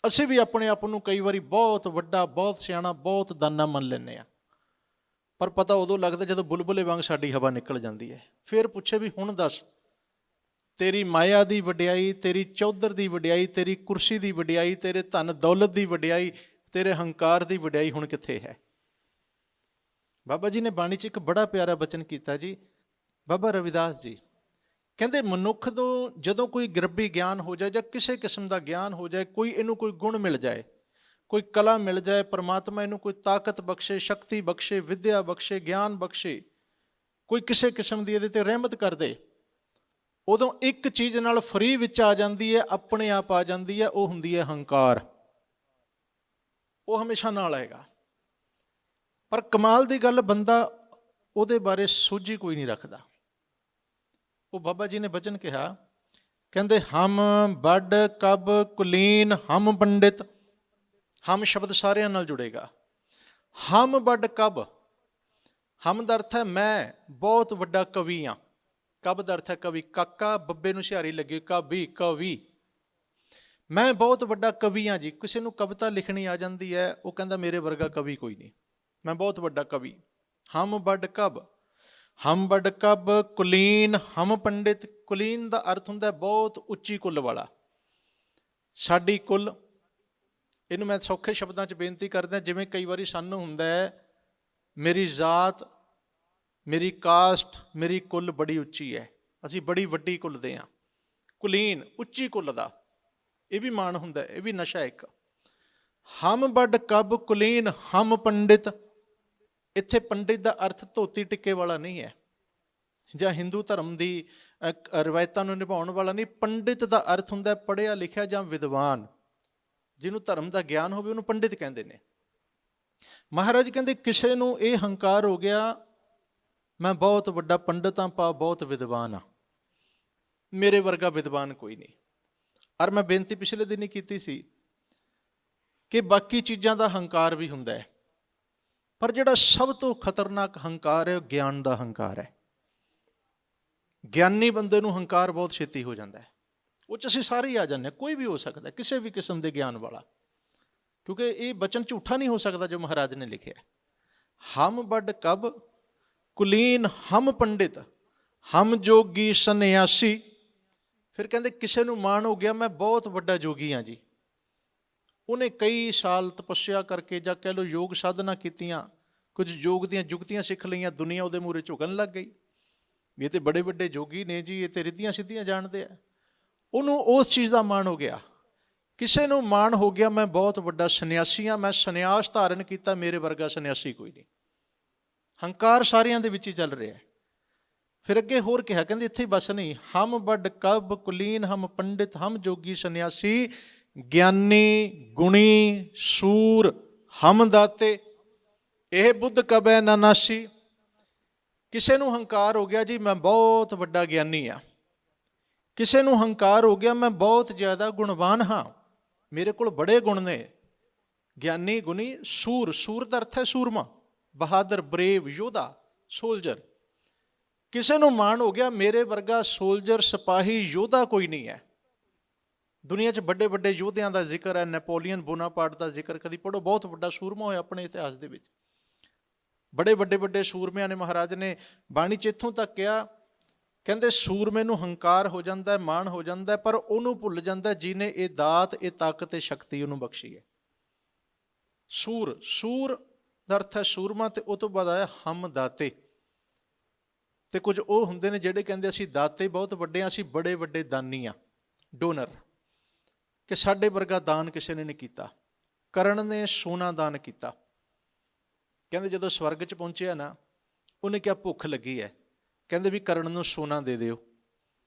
ਅਸੀਂ ਵੀ ਆਪਣੇ ਆਪ ਨੂੰ ਕਈ ਵਾਰੀ ਬਹੁਤ ਵੱਡਾ, ਬਹੁਤ ਸਿਆਣਾ, ਬਹੁਤ ਦਾਨਾ ਮੰਨ ਲੈਂਦੇ ਹਾਂ, ਪਰ ਪਤਾ ਉਦੋਂ ਲੱਗਦਾ ਜਦੋਂ ਬੁਲਬੁਲੇ ਵਾਂਗ ਸਾਡੀ ਹਵਾ ਨਿਕਲ ਜਾਂਦੀ ਹੈ। ਫਿਰ ਪੁੱਛੇ ਵੀ ਹੁਣ ਦੱਸ, ਤੇਰੀ ਮਾਇਆ ਦੀ ਵਡਿਆਈ, ਤੇਰੀ ਚੌਧਰ ਦੀ ਵਡਿਆਈ, ਤੇਰੀ ਕੁਰਸੀ ਦੀ ਵਡਿਆਈ, ਤੇਰੇ ਧਨ ਦੌਲਤ ਦੀ ਵਡਿਆਈ, ਤੇਰੇ ਹੰਕਾਰ ਦੀ ਵਡਿਆਈ ਹੁਣ ਕਿੱਥੇ ਹੈ। ਬਾਬਾ ਜੀ ਨੇ ਬਾਣੀ 'ਚ ਇੱਕ ਬੜਾ ਪਿਆਰਾ ਬਚਨ ਕੀਤਾ ਜੀ, ਬਾਬਾ ਰਵਿਦਾਸ ਜੀ ਕਹਿੰਦੇ ਮਨੁੱਖ ਤੋਂ ਜਦੋਂ ਕੋਈ ਗਰਬੀ ਗਿਆਨ ਹੋ ਜਾਏ ਜਾਂ ਕਿਸੇ ਕਿਸਮ ਦਾ ਗਿਆਨ ਹੋ ਜਾਏ, ਕੋਈ ਇਹਨੂੰ ਕੋਈ ਗੁਣ ਮਿਲ ਜਾਏ, ਕੋਈ ਕਲਾ ਮਿਲ ਜਾਏ, ਪਰਮਾਤਮਾ ਇਹਨੂੰ ਕੋਈ ਤਾਕਤ ਬਖਸ਼ੇ, ਸ਼ਕਤੀ ਬਖਸ਼ੇ, ਵਿਦਿਆ ਬਖਸ਼ੇ, ਗਿਆਨ ਬਖਸ਼ੇ, ਕੋਈ ਕਿਸੇ ਕਿਸਮ ਦੀ ਇਹਦੇ ਤੇ ਰਹਿਮਤ ਕਰ ਦੇ, ਉਦੋਂ ਇੱਕ ਚੀਜ਼ ਨਾਲ ਫਰੀ ਵਿੱਚ ਆ ਜਾਂਦੀ ਹੈ, ਆਪਣੇ ਆਪ ਆ ਜਾਂਦੀ ਹੈ, ਉਹ ਹੁੰਦੀ ਹੈ ਹੰਕਾਰ। ਉਹ ਹਮੇਸ਼ਾ ਨਾਲ ਆਏਗਾ। ਪਰ ਕਮਾਲ ਦੀ ਗੱਲ, ਬੰਦਾ ਉਹਦੇ ਬਾਰੇ ਸੋਝੀ ਕੋਈ ਨਹੀਂ ਰੱਖਦਾ। ਉਹ ਬਾਬਾ ਜੀ ਨੇ ਬਚਨ ਕਿਹਾ, ਕਹਿੰਦੇ ਹਮ ਬੜ ਕਬ ਕੁਲੀਨ ਹਮ ਪੰਡਿਤ। ਹਮ ਸ਼ਬਦ ਸਾਰਿਆਂ ਨਾਲ ਜੁੜੇਗਾ। ਹਮ ਬੜ ਕਬ, ਹਮ ਦਾ ਅਰਥ ਹੈ ਮੈਂ ਬਹੁਤ ਵੱਡਾ ਕਵੀ ਹਾਂ। ਕਬ ਦਾ ਅਰਥ ਹੈ ਕਵੀ, ਕਾਕਾ ਬੱਬੇ ਨੂੰ ਸਿਹਾਰੀ ਲੱਗੀ, ਕਵੀ, ਕਵੀ, ਮੈਂ ਬਹੁਤ ਵੱਡਾ ਕਵੀ ਹਾਂ ਜੀ। ਕਿਸੇ ਨੂੰ ਕਵਿਤਾ ਲਿਖਣੀ ਆ ਜਾਂਦੀ ਹੈ, ਉਹ ਕਹਿੰਦਾ ਮੇਰੇ ਵਰਗਾ ਕਵੀ ਕੋਈ ਨਹੀਂ, ਮੈਂ ਬਹੁਤ ਵੱਡਾ ਕਵੀ। ਹਮ ਬੜ ਕਬ, ਹਮ ਬੜ ਕਬ ਕੁਲੀਨ ਹਮ ਪੰਡਿਤ। ਕੁਲੀਨ ਦਾ ਅਰਥ ਹੁੰਦਾ ਬਹੁਤ ਉੱਚੀ ਕੁੱਲ ਵਾਲਾ। ਸਾਡੀ ਕੁੱਲ, ਇਹਨੂੰ ਮੈਂ ਸੌਖੇ ਸ਼ਬਦਾਂ 'ਚ ਬੇਨਤੀ ਕਰਦਾ, ਜਿਵੇਂ ਕਈ ਵਾਰੀ ਸਾਨੂੰ ਹੁੰਦਾ ਹੈ ਮੇਰੀ ਜ਼ਾਤ ਮੇਰੀ ਕਾਸਟ, ਮੇਰੀ ਕੁੱਲ ਬੜੀ ਉੱਚੀ ਹੈ, ਅਸੀਂ ਬੜੀ ਵੱਡੀ ਕੁੱਲ ਦੇ ਹਾਂ। ਕੁਲੀਨ, ਉੱਚੀ ਕੁੱਲ ਦਾ, ਇਹ ਵੀ ਮਾਣ ਹੁੰਦਾ, ਇਹ ਵੀ ਨਸ਼ਾ ਇੱਕ। ਹਮ ਵੱਡ ਕਬ ਕੁਲੀਨ ਹਮ ਪੰਡਿਤ, ਇੱਥੇ ਪੰਡਿਤ ਦਾ ਅਰਥ ਧੋਤੀ ਟਿੱਕੇ ਵਾਲਾ ਨਹੀਂ ਹੈ, ਜਾਂ ਹਿੰਦੂ ਧਰਮ ਦੀ ਰਵਾਇਤਾਂ ਨੂੰ ਨਿਭਾਉਣ ਵਾਲਾ ਨਹੀਂ। ਪੰਡਿਤ ਦਾ ਅਰਥ ਹੁੰਦਾ ਪੜ੍ਹਿਆ ਲਿਖਿਆ ਜਾਂ ਵਿਦਵਾਨ, ਜਿਹਨੂੰ ਧਰਮ ਦਾ ਗਿਆਨ ਹੋਵੇ ਉਹਨੂੰ ਪੰਡਿਤ ਕਹਿੰਦੇ ਨੇ। ਮਹਾਰਾਜ ਕਹਿੰਦੇ ਕਿਸੇ ਨੂੰ ਇਹ ਹੰਕਾਰ ਹੋ ਗਿਆ ਮੈਂ ਬਹੁਤ ਵੱਡਾ ਪੰਡਿਤ ਹਾਂ, ਬਹੁਤ ਵਿਦਵਾਨ ਹਾਂ, ਮੇਰੇ ਵਰਗਾ ਵਿਦਵਾਨ ਕੋਈ ਨਹੀਂ। ਔਰ ਮੈਂ ਬੇਨਤੀ ਪਿਛਲੇ ਦਿਨ ਹੀ ਕੀਤੀ ਸੀ ਕਿ ਬਾਕੀ ਚੀਜ਼ਾਂ ਦਾ ਹੰਕਾਰ ਵੀ ਹੁੰਦਾ ਹੈ, ਪਰ ਜਿਹੜਾ ਸਭ ਤੋਂ ਖਤਰਨਾਕ ਹੰਕਾਰ ਹੈ ਉਹ ਗਿਆਨ ਦਾ ਹੰਕਾਰ ਹੈ। ਗਿਆਨੀ ਬੰਦੇ ਨੂੰ ਹੰਕਾਰ ਬਹੁਤ ਛੇਤੀ ਹੋ ਜਾਂਦਾ ਹੈ, ਉਹ 'ਚ ਅਸੀਂ ਸਾਰੇ ਹੀ ਆ ਜਾਂਦੇ ਹਾਂ, ਕੋਈ ਵੀ ਹੋ ਸਕਦਾ ਕਿਸੇ ਵੀ ਕਿਸਮ ਦੇ ਗਿਆਨ ਵਾਲਾ, ਕਿਉਂਕਿ ਇਹ ਬਚਨ ਝੂਠਾ ਨਹੀਂ ਹੋ ਸਕਦਾ ਜੋ ਮਹਾਰਾਜ ਨੇ ਲਿਖਿਆ। ਹਮ ਵੱਡ ਕਬ ਕੁਲੀਨ ਹਮ ਪੰਡਿਤ ਹਮ ਜੋਗੀ ਸੰਨਿਆਸੀ। ਫਿਰ ਕਹਿੰਦੇ ਕਿਸੇ ਨੂੰ ਮਾਣ ਹੋ ਗਿਆ ਮੈਂ ਬਹੁਤ ਵੱਡਾ ਜੋਗੀ ਹਾਂ ਜੀ, ਉਹਨੇ ਕਈ ਸਾਲ ਤਪੱਸਿਆ ਕਰਕੇ ਜਾਂ ਕਹਿ ਲਓ ਯੋਗ ਸਾਧਨਾ ਕੀਤੀਆਂ, ਕੁਝ ਯੋਗ ਦੀਆਂ ਜੁਗਤੀਆਂ ਸਿੱਖ ਲਈਆਂ, ਦੁਨੀਆ ਉਹਦੇ ਮੂਹਰੇ ਝੁਕਣ ਲੱਗ ਗਈ ਵੀ ਇਹ ਤੇ ਬੜੇ ਵੱਡੇ ਜੋਗੀ ਨੇ ਜੀ, ਇਹ ਤੇ ਰਿੱਧੀਆਂ ਸਿੱਧੀਆਂ ਜਾਣਦੇ ਆ, ਉਹਨੂੰ ਉਸ ਚੀਜ਼ ਦਾ ਮਾਣ ਹੋ ਗਿਆ। ਕਿਸੇ ਨੂੰ ਮਾਣ ਹੋ ਗਿਆ ਮੈਂ ਬਹੁਤ ਵੱਡਾ ਸੰਨਿਆਸੀ ਹਾਂ, ਮੈਂ ਸੰਨਿਆਸ ਧਾਰਨ ਕੀਤਾ, ਮੇਰੇ ਵਰਗਾ ਸੰਨਿਆਸੀ ਕੋਈ ਨਹੀਂ। ਹੰਕਾਰ ਸਾਰਿਆਂ ਦੇ ਵਿੱਚ ਹੀ ਚੱਲ ਰਿਹਾ। ਫਿਰ ਅੱਗੇ ਹੋਰ ਕਿਹਾ, ਕਹਿੰਦੇ ਇੱਥੇ ਹੀ ਬਸ ਨਹੀਂ, ਹਮ ਵੱਡ ਕਬ ਕੁਲੀਨ ਹਮ ਪੰਡਿਤ ਹਮ ਜੋਗੀ ਸੰਨਿਆਸੀ ਗਿਆਨੀ ਗੁਣੀ ਸੂਰ ਹਮ ਦਾਤੇ ਇਹ ਬੁੱਧ ਕਬੈ ਨਾ ਨਾਸੀ। ਕਿਸੇ ਨੂੰ ਹੰਕਾਰ ਹੋ ਗਿਆ ਜੀ ਮੈਂ ਬਹੁਤ ਵੱਡਾ ਗਿਆਨੀ ਹਾਂ, ਕਿਸੇ ਨੂੰ ਹੰਕਾਰ ਹੋ ਗਿਆ ਮੈਂ ਬਹੁਤ ਜ਼ਿਆਦਾ ਗੁਣਵਾਨ ਹਾਂ, ਮੇਰੇ ਕੋਲ ਬੜੇ ਗੁਣ ਨੇ। ਗਿਆਨੀ ਗੁਣੀ ਸੂਰ, ਸੂਰ ਦਾ ਅਰਥ ਹੈ ਸੂਰਮਾ, ਬਹਾਦਰ, ਬਰੇਵ, ਯੋਧਾ, ਸੋਲਜਰ। ਕਿਸੇ ਨੂੰ ਮਾਣ ਹੋ ਗਿਆ ਮੇਰੇ ਵਰਗਾ ਸੋਲਜਰ, ਸਿਪਾਹੀ, ਯੋਧਾ ਕੋਈ ਨਹੀਂ ਹੈ। ਦੁਨੀਆ 'ਚ ਵੱਡੇ ਵੱਡੇ ਯੋਧਿਆਂ ਦਾ ਜ਼ਿਕਰ ਹੈ, ਨੈਪੋਲੀਅਨ ਬੋਨਾਪਾਰਟ ਦਾ ਜ਼ਿਕਰ ਕਦੀ ਪੜ੍ਹੋ, ਬਹੁਤ ਵੱਡਾ ਸੂਰਮਾ ਹੋਇਆ ਆਪਣੇ ਇਤਿਹਾਸ ਦੇ ਵਿੱਚ। ਬੜੇ ਵੱਡੇ ਵੱਡੇ ਸੂਰਮਿਆਂ ਨੇ ਮਹਾਰਾਜ ਨੇ ਬਾਣੀ 'ਚ ਇੱਥੋਂ ਤੱਕ ਕਿਹਾ, ਕਹਿੰਦੇ ਸੂਰਮੇ ਨੂੰ ਹੰਕਾਰ ਹੋ ਜਾਂਦਾ, ਮਾਣ ਹੋ ਜਾਂਦਾ, ਪਰ ਉਹਨੂੰ ਭੁੱਲ ਜਾਂਦਾ ਜਿਹਨੇ ਇਹ ਦਾਤ, ਇਹ ਤਾਕਤ, ਇਹ ਸ਼ਕਤੀ ਉਹਨੂੰ ਬਖਸ਼ੀ ਹੈ। ਸੂਰ, ਸੂਰ ਦਾ ਅਰਥ ਹੈ ਸੂਰਮਾ, ਤੇ ਉਹ ਤੋਂ ਬਾਅਦ ਆਇਆ ਹਮ ਦਾਤੇ। ਤੇ ਕੁਝ ਉਹ ਹੁੰਦੇ ਨੇ ਜਿਹੜੇ ਕਹਿੰਦੇ ਅਸੀਂ ਦਾਤੇ ਬਹੁਤ ਵੱਡੇ ਹਾਂ, ਅਸੀਂ ਬੜੇ ਵੱਡੇ ਦਾਨੀ ਹਾਂ, ਡੋਨਰ, ਕਿ ਸਾਡੇ ਵਰਗਾ ਦਾਨ ਕਿਸੇ ਨੇ ਨਹੀਂ ਕੀਤਾ। ਕਰਨ ਨੇ ਸੋਨਾ ਦਾਨ ਕੀਤਾ। ਕਹਿੰਦੇ ਜਦੋਂ ਸਵਰਗ 'ਚ ਪਹੁੰਚਿਆ ਨਾ, ਉਹਨੇ ਕਿਹਾ ਭੁੱਖ ਲੱਗੀ ਹੈ, ਕਹਿੰਦੇ ਵੀ ਕਰਨ ਨੂੰ ਸੋਨਾ ਦੇ ਦਿਓ।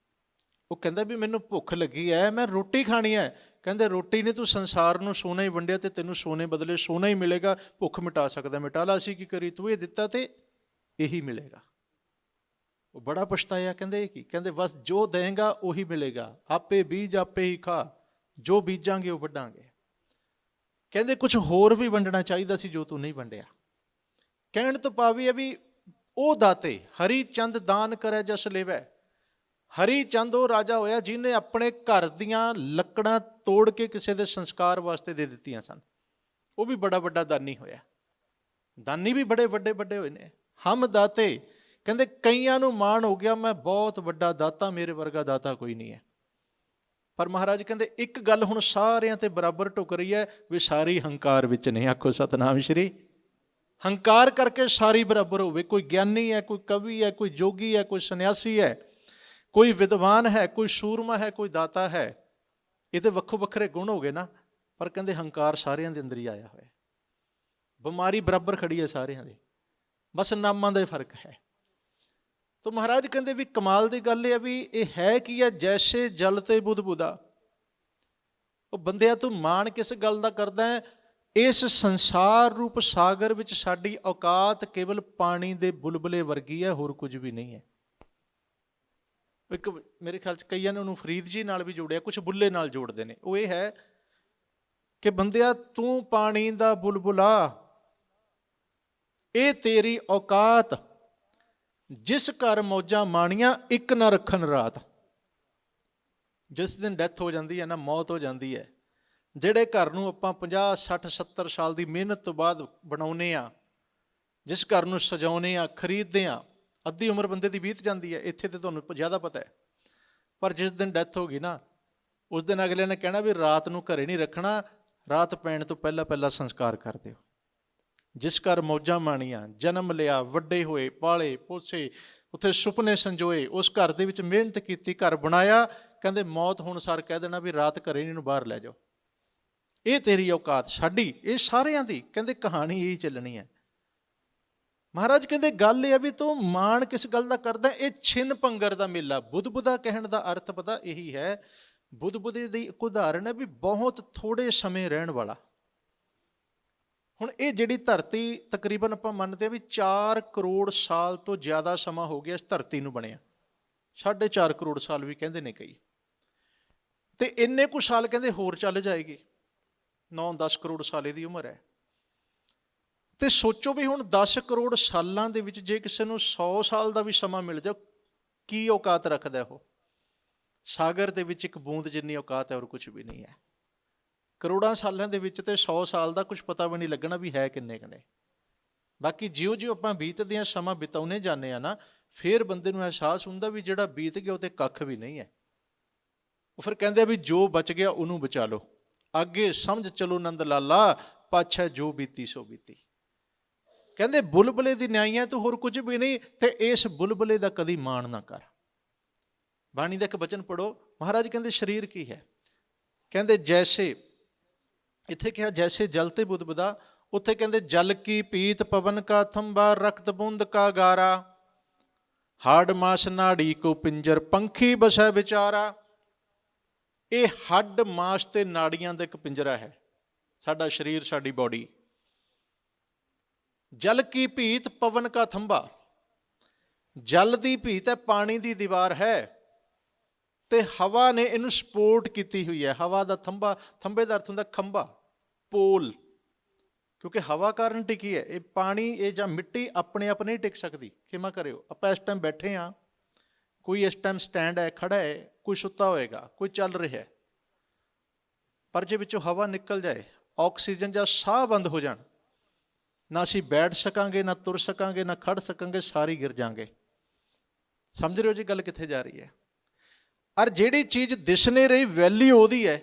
ਉਹ ਕਹਿੰਦਾ ਵੀ ਮੈਨੂੰ ਭੁੱਖ ਲੱਗੀ ਹੈ, ਮੈਂ ਰੋਟੀ ਖਾਣੀ ਹੈ। ਕਹਿੰਦੇ ਰੋਟੀ ਨੇ ਤੂੰ ਸੰਸਾਰ ਨੂੰ ਸੋਨਾ ਹੀ ਵੰਡਿਆ ਤੇ ਤੈਨੂੰ ਸੋਨੇ ਬਦਲੇ ਸੋਨਾ ਹੀ ਮਿਲੇਗਾ, ਭੁੱਖ ਮਿਟਾ ਸਕਦਾ ਮਿਟਾ ਲਾ, ਅਸੀਂ ਕੀ ਕਰੀ, ਤੂੰ ਇਹ ਦਿੱਤਾ ਤੇ ਇਹੀ ਮਿਲੇਗਾ। ਉਹ ਬੜਾ ਪਛਤਾਇਆ, ਕਹਿੰਦੇ ਇਹ ਕੀ, ਕਹਿੰਦੇ ਬਸ ਜੋ ਦੇਂਗਾ ਉਹੀ ਮਿਲੇਗਾ, ਆਪੇ ਬੀਜ ਆਪੇ ਹੀ ਖਾ, ਜੋ ਬੀਜਾਂਗੇ ਉਹ ਵੱਢਾਂਗੇ। ਕਹਿੰਦੇ ਕੁਝ ਹੋਰ ਵੀ ਵੰਡਣਾ ਚਾਹੀਦਾ ਸੀ ਜੋ ਤੂੰ ਨਹੀਂ ਵੰਡਿਆ। ਕਹਿਣ ਤੋਂ ਭਾਵ ਹੈ ਵੀ ਉਹ ਦਾਤੇ, ਹਰੀ ਚੰਦ ਦਾਨ ਕਰੇ ਜਸ ਲੇਵੈ। ਹਰੀ ਚੰਦ ਉਹ ਰਾਜਾ ਹੋਇਆ ਜਿਹਨੇ ਆਪਣੇ ਘਰ ਦੀਆਂ ਲੱਕੜਾਂ ਤੋੜ ਕੇ ਕਿਸੇ ਦੇ ਸੰਸਕਾਰ ਵਾਸਤੇ ਦੇ ਦਿੱਤੀਆਂ ਸਨ, ਉਹ ਵੀ ਬੜਾ ਵੱਡਾ ਦਾਨੀ ਹੋਇਆ। ਦਾਨੀ ਵੀ ਬੜੇ ਵੱਡੇ ਵੱਡੇ ਹੋਏ ਨੇ। ਹਮ ਦਾਤੇ, ਕਹਿੰਦੇ ਕਈਆਂ ਨੂੰ ਮਾਣ ਹੋ ਗਿਆ ਮੈਂ ਬਹੁਤ ਵੱਡਾ ਦਾਤਾ, ਮੇਰੇ ਵਰਗਾ ਦਾਤਾ ਕੋਈ ਨਹੀਂ ਹੈ। ਪਰ ਮਹਾਰਾਜ ਕਹਿੰਦੇ ਇੱਕ ਗੱਲ ਹੁਣ ਸਾਰਿਆਂ ਤੇ ਬਰਾਬਰ ਢੁੱਕ ਰਹੀ ਹੈ ਵੀ ਸਾਰੀ ਹੰਕਾਰ ਵਿੱਚ ਨਹੀਂ। ਆਖੋ ਸਤਨਾਮ ਸ਼੍ਰੀ। ਹੰਕਾਰ ਕਰਕੇ ਸਾਰੀ ਬਰਾਬਰ ਹੋਵੇ। ਕੋਈ ਗਿਆਨੀ ਹੈ, ਕੋਈ ਕਵੀ ਹੈ, ਕੋਈ ਜੋਗੀ ਹੈ, ਕੋਈ ਸੰਨਿਆਸੀ ਹੈ, ਕੋਈ ਵਿਦਵਾਨ ਹੈ, ਕੋਈ ਸੂਰਮਾ ਹੈ, ਕੋਈ ਦਾਤਾ ਹੈ। ਇਹ ਤੇ ਵੱਖੋ ਵੱਖਰੇ ਗੁਣ ਹੋ ਗਏ ਨਾ, ਪਰ ਕਹਿੰਦੇ ਹੰਕਾਰ ਸਾਰਿਆਂ ਦੇ ਅੰਦਰ ਹੀ ਆਇਆ ਹੋਇਆ। ਬਿਮਾਰੀ ਬਰਾਬਰ ਖੜੀ ਹੈ ਸਾਰਿਆਂ ਦੀ, ਬਸ ਨਾਮਾਂ ਦਾ ਫਰਕ ਹੈ। ਤਾਂ ਮਹਾਰਾਜ ਕਹਿੰਦੇ ਵੀ ਕਮਾਲ ਦੀ ਗੱਲ ਇਹ ਵੀ ਇਹ ਹੈ ਕੀ ਹੈ, ਜੈਸੇ ਜਲ ਤੇ ਬੁੱਧ ਬੁਦਾ। ਉਹ ਬੰਦਿਆ ਤੂੰ ਮਾਣ ਕਿਸ ਗੱਲ ਦਾ ਕਰਦਾ ਹੈ? ਇਸ ਸੰਸਾਰ ਰੂਪ ਸਾਗਰ ਵਿੱਚ ਸਾਡੀ ਔਕਾਤ ਕੇਵਲ ਪਾਣੀ ਦੇ ਬੁਲਬੁਲੇ ਵਰਗੀ ਹੈ, ਹੋਰ ਕੁਝ ਵੀ ਨਹੀਂ ਹੈ। ਇੱਕ ਮੇਰੇ ਖਿਆਲ 'ਚ ਕਈਆਂ ਨੇ ਉਹਨੂੰ ਫਰੀਦ ਜੀ ਨਾਲ ਵੀ ਜੋੜਿਆ, ਕੁਛ ਬੁੱਲੇ ਨਾਲ ਜੋੜਦੇ ਨੇ। ਉਹ ਇਹ ਹੈ ਕਿ ਬੰਦਿਆ ਤੂੰ ਪਾਣੀ ਦਾ ਬੁਲਬੁਲਾ, ਇਹ ਤੇਰੀ ਔਕਾਤ, ਜਿਸ ਘਰ ਮੌਜਾਂ ਮਾਣੀਆਂ ਇੱਕ ਨਾ ਰੱਖਣ ਰਾਤ। ਜਿਸ ਦਿਨ ਡੈਥ ਹੋ ਜਾਂਦੀ ਹੈ ਨਾ, ਮੌਤ ਹੋ ਜਾਂਦੀ ਹੈ, ਜਿਹੜੇ ਘਰ ਨੂੰ ਆਪਾਂ 50, 60, 70 ਸਾਲ ਦੀ ਮਿਹਨਤ ਤੋਂ ਬਾਅਦ ਬਣਾਉਂਦੇ ਹਾਂ, ਜਿਸ ਘਰ ਨੂੰ ਸਜਾਉਂਦੇ ਹਾਂ, ਖਰੀਦਦੇ ਹਾਂ, ਅੱਧੀ ਉਮਰ ਬੰਦੇ ਦੀ ਬੀਤ ਜਾਂਦੀ ਹੈ। ਇੱਥੇ ਤੇ ਤੁਹਾਨੂੰ ਜ਼ਿਆਦਾ ਪਤਾ ਹੈ, ਪਰ ਜਿਸ ਦਿਨ ਡੈਥ ਹੋ ਗਈ ਨਾ, ਉਸ ਦਿਨ ਅਗਲੇ ਨੇ ਕਹਿਣਾ ਵੀ ਰਾਤ ਨੂੰ ਘਰੇ ਨਹੀਂ ਰੱਖਣਾ, ਰਾਤ ਪੈਣ ਤੋਂ ਪਹਿਲਾਂ ਪਹਿਲਾਂ ਸੰਸਕਾਰ ਕਰ ਦਿਓ। ਜਿਸ ਘਰ ਮੌਜਾਂ ਮਾਣੀਆਂ, ਜਨਮ ਲਿਆ, ਵੱਡੇ ਹੋਏ, ਪਾਲੇ ਪੋਸੇ, ਉੱਥੇ ਸੁਪਨੇ ਸੰਜੋਏ, ਉਸ ਘਰ ਦੇ ਵਿੱਚ ਮਿਹਨਤ ਕੀਤੀ, ਘਰ ਬਣਾਇਆ, ਕਹਿੰਦੇ ਮੌਤ ਹੋਣ ਸਾਰ ਕਹਿ ਦੇਣਾ ਵੀ ਰਾਤ ਘਰੇ ਇਹਨੂੰ ਬਾਹਰ ਲੈ ਜਾਓ, ਇਹ ਤੇਰੀ ਔਕਾਤ, ਸਾਡੀ, ਇਹ ਸਾਰਿਆਂ ਦੀ ਕਹਿੰਦੇ ਕਹਾਣੀ ਇਹੀ ਚੱਲਣੀ ਹੈ। ਮਹਾਰਾਜ ਕਹਿੰਦੇ ਗੱਲ ਇਹ ਹੈ ਵੀ ਤੂੰ ਮਾਣ ਕਿਸ ਗੱਲ ਦਾ ਕਰਦਾ, ਇਹ ਛਿਨ ਭੰਗਰ ਦਾ ਮੇਲਾ। ਬੁੱਧ-ਬੁੱਧਾ ਕਹਿਣ ਦਾ ਅਰਥ ਪਤਾ ਇਹੀ ਹੈ। ਬੁੱਧ-ਬੁੱਧੇ ਦੀ ਇੱਕ ਉਦਾਹਰਣ ਹੈ ਵੀ ਬਹੁਤ ਥੋੜੇ ਸਮੇਂ ਰਹਿਣ ਵਾਲਾ। ਹੁਣ ਇਹ ਜਿਹੜੀ ਧਰਤੀ ਤਕਰੀਬਨ ਆਪਾਂ ਮੰਨਦੇ ਹਾਂ ਵੀ 4 ਕਰੋੜ ਸਾਲ ਤੋਂ ਜ਼ਿਆਦਾ ਸਮਾਂ ਹੋ ਗਿਆ ਇਸ ਧਰਤੀ ਨੂੰ ਬਣਿਆ, 4.5 ਕਰੋੜ ਸਾਲ ਵੀ ਕਹਿੰਦੇ ਨੇ ਕਈ, ਤੇ ਇੰਨੇ ਕੁ ਸਾਲ ਕਹਿੰਦੇ ਹੋਰ ਚੱਲ ਜਾਏਗੀ, 9-10 ਕਰੋੜ ਸਾਲ ਇਹਦੀ ਉਮਰ ਹੈ। ਤੇ ਸੋਚੋ ਵੀ ਹੁਣ 10 ਕਰੋੜ ਸਾਲਾਂ ਦੇ ਵਿੱਚ ਜੇ ਕਿਸੇ ਨੂੰ 100 ਸਾਲ ਦਾ ਵੀ ਸਮਾਂ ਮਿਲ ਜਾ, ਕੀ ਔਕਾਤ ਰੱਖਦਾ ਉਹ? ਸਾਗਰ ਦੇ ਵਿੱਚ ਇੱਕ ਬੂੰਦ ਜਿੰਨੀ ਔਕਾਤ ਹੈ ਔਰ ਕੁਝ ਵੀ ਨਹੀਂ ਹੈ। ਕਰੋੜਾਂ ਸਾਲਾਂ ਦੇ ਵਿੱਚ ਤੇ 100 ਸਾਲ ਦਾ ਕੁਝ ਪਤਾ ਵੀ ਨਹੀਂ ਲੱਗਣਾ ਵੀ ਹੈ ਕਿੰਨੇ ਕਿੰਨੇ। ਬਾਕੀ ਜਿਉਂ-ਜਿਉਂ ਆਪਾਂ ਬੀਤਦੇ ਹਾਂ, ਸਮਾਂ ਬਿਤਾਉਣੇ ਜਾਂਦੇ ਆ ਨਾ, ਫਿਰ ਬੰਦੇ ਨੂੰ ਅਹਿਸਾਸ ਹੁੰਦਾ ਵੀ ਜਿਹੜਾ ਬੀਤ ਗਿਆ ਉਹ ਤੇ ਕੱਖ ਵੀ ਨਹੀਂ ਹੈ। ਉਹ ਫਿਰ ਕਹਿੰਦੇ ਆ ਵੀ ਜੋ ਬਚ ਗਿਆ ਉਹਨੂੰ ਬਚਾ ਲਓ, ਅੱਗੇ ਸਮਝ ਚਲੋ ਨੰਦ ਲਾਲਾ, ਪਾਛੈ ਜੋ ਬੀਤੀ ਸੋ ਬੀਤੀ। ਕਹਿੰਦੇ ਬੁਲਬੁਲੇ ਦੀ ਨਿਆਈਆਂ ਤੋਂ ਹੋਰ ਕੁਝ ਵੀ ਨਹੀਂ, ਤੇ ਇਸ ਬੁਲਬੁਲੇ ਦਾ ਕਦੀ ਮਾਣ ਨਾ ਕਰ। ਬਾਣੀ ਦਾ ਇੱਕ ਬਚਨ ਪੜੋ, ਮਹਾਰਾਜ ਕਹਿੰਦੇ ਸਰੀਰ ਕੀ ਹੈ? ਕਹਿੰਦੇ ਜੈਸੇ, ਇੱਥੇ ਕਿਹਾ ਜੈਸੇ ਜਲ ਤੇ ਬੁੱਧ-ਬੁੱਧਾ, ਉੱਥੇ ਕਹਿੰਦੇ ਜਲ ਕੀ ਪੀਤ, ਪਵਨ ਕਾ ਥੰਬਾ, ਰਕਤ ਬੂੰਦ ਕਾ ਗਾਰਾ, ਹਾੜ ਮਾਸ ਨਾੜੀ ਕੋ ਪਿੰਜਰ, ਪੰਖੀ ਬਸੈ ਵਿਚਾਰਾ। ਇਹ ਹੱਡ ਮਾਸ ਤੇ ਨਾੜੀਆਂ ਦਾ ਇੱਕ ਪਿੰਜਰਾ ਹੈ, ਸਾਡਾ ਸਰੀਰ, ਸਾਡੀ ਬੋਡੀ। ਜਲ ਕੀ ਭੀਤ, ਪਵਨ ਕਾ ਥੰਬਾ, ਜਲ ਦੀ ਭੀਤ ਹੈ, ਪਾਣੀ ਦੀ ਦੀਵਾਰ ਹੈ, ਤੇ ਹਵਾ ਨੇ ਇਹਨੂੰ ਸਪੋਰਟ ਕੀਤੀ ਹੋਈ ਹੈ। ਹਵਾ ਦਾ ਥੰਬਾ, ਥੰਬੇ ਦਾ ਅਰਥ ਹੁੰਦਾ ਖੰਭਾ, ਪੋਲ, ਕਿਉਂਕਿ ਹਵਾ ਕਾਰਨ ਟਿਕੀ ਹੈ। ਇਹ ਪਾਣੀ, ਇਹ ਜਾਂ ਮਿੱਟੀ ਆਪਣੇ ਆਪ ਨਹੀਂ ਟਿਕ ਸਕਦੀ। ਖਿਮਾ ਕਰਿਓ, ਆਪਾਂ ਇਸ ਟਾਈਮ ਬੈਠੇ ਹਾਂ, ਕੋਈ ਇਸ ਟਾਈਮ ਸਟੈਂਡ ਹੈ, ਖੜਾ ਹੈ, ਕੋਈ ਸੁੱਤਾ ਹੋਏਗਾ, ਕੋਈ ਚੱਲ ਰਿਹਾ, ਪਰ ਜੇ ਵਿੱਚੋਂ ਹਵਾ ਨਿਕਲ ਜਾਏ, ਆਕਸੀਜਨ ਜਾਂ ਸਾਹ ਬੰਦ ਹੋ ਜਾਣ, ਨਾ ਅਸੀਂ ਬੈਠ ਸਕਾਂਗੇ, ਨਾ ਤੁਰ ਸਕਾਂਗੇ, ਨਾ ਖੜ ਸਕਾਂਗੇ, ਸਾਰੀ ਗਿਰ ਜਾਵਾਂਗੇ। ਸਮਝ ਰਹੇ ਹੋ ਜੀ ਗੱਲ ਕਿੱਥੇ ਜਾ ਰਹੀ ਹੈ? ਔਰ ਜਿਹੜੀ ਚੀਜ਼ ਦਿਸ ਨਹੀਂ ਰਹੀ, ਵੈਲਿਊ ਉਹਦੀ ਹੈ।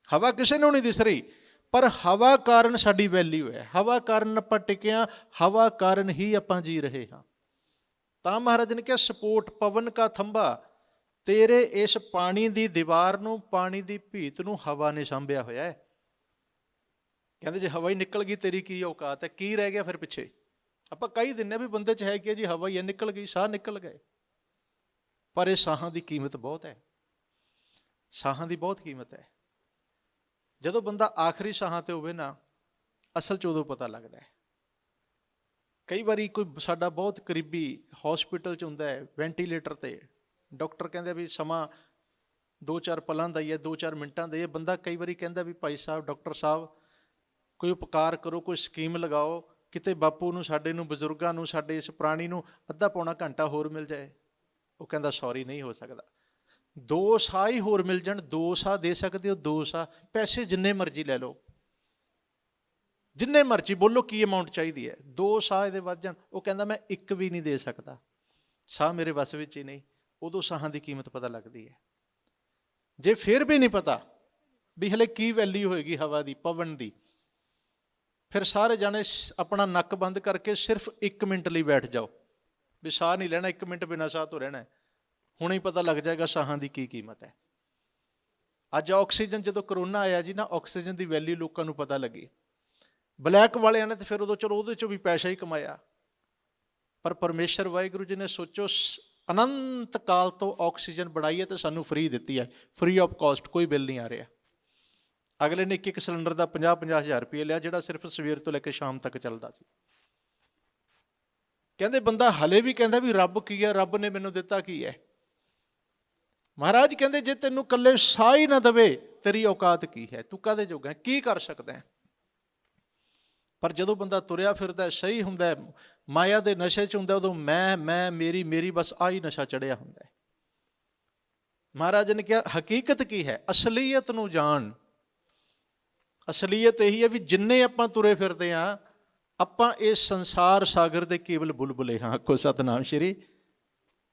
ਹਵਾ ਕਿਸੇ ਨੂੰ ਨਹੀਂ ਦਿਸ ਰਹੀ, ਪਰ ਹਵਾ ਕਾਰਨ ਸਾਡੀ ਵੈਲਿਊ ਹੈ। ਹਵਾ ਕਾਰਨ ਆਪਾਂ ਟਿਕੇ ਹਾਂ, ਹਵਾ ਕਾਰਨ ਹੀ ਆਪਾਂ ਜੀ ਰਹੇ ਹਾਂ। ਤਾਂ ਮਹਾਰਾਜ ਨੇ ਕਿਹਾ ਸਪੋਰਟ, ਪਵਨ ਕਾ ਥੰਬਾ, ਤੇਰੇ ਇਸ ਪਾਣੀ ਦੀ ਦੀਵਾਰ ਨੂੰ, ਪਾਣੀ ਦੀ ਭੀਤ ਨੂੰ ਹਵਾ ਨੇ ਸਾਂਭਿਆ ਹੋਇਆ ਹੈ। ਕਹਿੰਦੇ ਜੇ ਹਵਾ ਹੀ ਨਿਕਲ ਗਈ, ਤੇਰੀ ਕੀ ਔਕਾਤ ਹੈ? ਕੀ ਰਹਿ ਗਿਆ ਫਿਰ ਪਿੱਛੇ? ਆਪਾਂ ਕਹੀ ਦਿੰਦੇ ਵੀ ਬੰਦੇ 'ਚ ਹੈ ਕਿ ਜੀ ਹਵਾ ਹੀ ਨਿਕਲ ਗਈ, ਸਾਹ ਨਿਕਲ ਗਏ, ਪਰ ਇਹ ਸਾਹਾਂ ਦੀ ਕੀਮਤ ਬਹੁਤ ਹੈ। ਸਾਹਾਂ ਦੀ ਬਹੁਤ ਕੀਮਤ ਹੈ। ਜਦੋਂ ਬੰਦਾ ਆਖਰੀ ਸਾਹਾਂ ਤੇ ਹੋਵੇ ਨਾ, ਅਸਲ 'ਚ ਉਦੋਂ ਪਤਾ ਲੱਗਦਾ ਹੈ। ਕਈ ਵਾਰੀ ਕੋਈ ਸਾਡਾ ਬਹੁਤ ਕਰੀਬੀ ਹੌਸਪੀਟਲ 'ਚ ਹੁੰਦਾ ਹੈ, ਵੈਂਟੀਲੇਟਰ 'ਤੇ, ਡਾਕਟਰ ਕਹਿੰਦੇ ਵੀ ਸਮਾਂ 2-4 ਪਲਾਂ ਦਾ ਹੀ ਹੈ, 2-4 ਮਿੰਟਾਂ ਦਾ ਹੀ ਹੈ। ਬੰਦਾ ਕਈ ਵਾਰੀ ਕਹਿੰਦਾ ਵੀ ਭਾਈ ਸਾਹਿਬ, ਡਾਕਟਰ ਸਾਹਿਬ, ਕੋਈ ਉਪਕਾਰ ਕਰੋ, ਕੋਈ ਸਕੀਮ ਲਗਾਓ, ਕਿਤੇ ਬਾਪੂ ਨੂੰ, ਸਾਡੇ ਨੂੰ, ਬਜ਼ੁਰਗਾਂ ਨੂੰ, ਸਾਡੇ ਇਸ ਪ੍ਰਾਣੀ ਨੂੰ ਅੱਧਾ ਪੌਣਾ ਘੰਟਾ ਹੋਰ ਮਿਲ ਜਾਏ। ਉਹ ਕਹਿੰਦਾ ਸੌਰੀ, ਨਹੀਂ ਹੋ ਸਕਦਾ। 2 ਸਾਹ ਹੀ ਹੋਰ ਮਿਲ ਜਾਣ, 2 ਸਾਹ ਦੇ ਸਕਦੇ ਹੋ, 2 ਸਾਹ, ਪੈਸੇ ਜਿੰਨੇ ਮਰਜ਼ੀ ਲੈ ਲਓ, ਜਿੰਨੇ ਮਰਜ਼ੀ ਬੋਲੋ ਕੀ ਅਮਾਊਂਟ ਚਾਹੀਦੀ ਹੈ, 2 ਸਾਹ ਇਹਦੇ ਵੱਧ ਜਾਣ। ਉਹ ਕਹਿੰਦਾ ਮੈਂ ਇੱਕ ਵੀ ਨਹੀਂ ਦੇ ਸਕਦਾ, ਸਾਹ ਮੇਰੇ ਵੱਸ ਵਿੱਚ ਹੀ ਨਹੀਂ। ਉਦੋਂ ਸਾਹਾਂ ਦੀ ਕੀਮਤ ਪਤਾ ਲੱਗਦੀ ਹੈ। ਜੇ ਫਿਰ ਵੀ ਨਹੀਂ ਪਤਾ ਵੀ ਹਲੇ ਕੀ ਵੈਲਿਊ ਹੋਏਗੀ ਹਵਾ ਦੀ, ਪਵਨ ਦੀ, ਫਿਰ ਸਾਰੇ ਜਾਣੇ ਆਪਣਾ ਨੱਕ ਬੰਦ ਕਰਕੇ ਸਿਰਫ 1 ਮਿੰਟ ਲਈ ਬੈਠ ਜਾਓ, ਵੀ ਸਾਹ ਨਹੀਂ ਲੈਣਾ, 1 ਮਿੰਟ ਬਿਨਾਂ ਸਾਹ ਤੋਂ ਰਹਿਣਾ। ਹੁਣੇ ਹੀ ਪਤਾ ਲੱਗ ਜਾਏਗਾ ਸਾਹਾਂ ਦੀ ਕੀ ਕੀਮਤ ਹੈ। ਅੱਜ ਆਕਸੀਜਨ, ਜਦੋਂ ਕਰੋਨਾ ਆਇਆ ਜੀ ਨਾ, ਆਕਸੀਜਨ ਦੀ ਵੈਲਿਊ ਲੋਕਾਂ ਨੂੰ ਪਤਾ ਲੱਗੀ। ਬਲੈਕ ਵਾਲਿਆਂ ਨੇ ਤੇ ਫਿਰ ਉਦੋਂ ਚਲੋ ਉਹਦੇ 'ਚੋਂ ਵੀ ਪੈਸਾ ਹੀ ਕਮਾਇਆ, ਪਰ ਪਰਮੇਸ਼ਰ ਵਾਹਿਗੁਰੂ ਜੀ ਨੇ ਸੋਚੋ ਅਨੰਤ ਕਾਲ ਤੋਂ ਆਕਸੀਜਨ ਬਣਾਈ ਹੈ ਤੇ ਸਾਨੂੰ ਫ੍ਰੀ ਦਿੱਤੀ ਹੈ, ਫ੍ਰੀ ਆਫ ਕਾਸਟ, ਕੋਈ ਬਿੱਲ ਨਹੀਂ ਆ ਰਿਹਾ। ਅਗਲੇ ਨੇ ਇੱਕ ਸਿਲੰਡਰ ਦਾ 50-50 ਹਜ਼ਾਰ ਰੁਪਏ ਲਿਆ, ਜਿਹੜਾ ਸਿਰਫ ਸਵੇਰ ਤੋਂ ਲੈ ਕੇ ਸ਼ਾਮ ਤੱਕ ਚੱਲਦਾ ਸੀ। ਕਹਿੰਦੇ ਬੰਦਾ ਹਲੇ ਵੀ ਕਹਿੰਦਾ ਵੀ ਰੱਬ ਕੀ ਹੈ, ਰੱਬ ਨੇ ਮੈਨੂੰ ਦਿੱਤਾ ਕੀ ਹੈ? ਮਹਾਰਾਜ ਕਹਿੰਦੇ ਜੇ ਤੈਨੂੰ ਇਕੱਲੇ ਸਾਹ ਹੀ ਨਾ ਦੇਵੇ, ਤੇਰੀ ਔਕਾਤ ਕੀ ਹੈ? ਤੂੰ ਕਾਹਦੇ ਜੋਗਾ ਹੈ? ਕੀ ਕਰ ਸਕਦਾ ਹੈ? ਪਰ ਜਦੋਂ ਬੰਦਾ ਤੁਰਿਆ ਫਿਰਦਾ, ਸਹੀ ਹੁੰਦਾ, ਮਾਇਆ ਦੇ ਨਸ਼ੇ 'ਚ ਹੁੰਦਾ, ਉਦੋਂ ਮੈਂ ਮੇਰੀ ਬਸ ਆਹੀ ਨਸ਼ਾ ਚੜਿਆ ਹੁੰਦਾ ਹੈ। ਮਹਾਰਾਜ ਨੇ ਕਿਹਾ ਹਕੀਕਤ ਕੀ ਹੈ? ਅਸਲੀਅਤ ਨੂੰ ਜਾਣ। ਅਸਲੀਅਤ ਇਹੀ ਹੈ ਵੀ ਜਿੰਨੇ ਆਪਾਂ ਤੁਰੇ ਫਿਰਦੇ ਹਾਂ, ਆਪਾਂ ਇਸ ਸੰਸਾਰ ਸਾਗਰ ਦੇ ਕੇਵਲ ਬੁਲਬੁਲੇ ਹਾਂ। ਆਖੋ ਸਤਿਨਾਮ ਸ਼੍ਰੀ,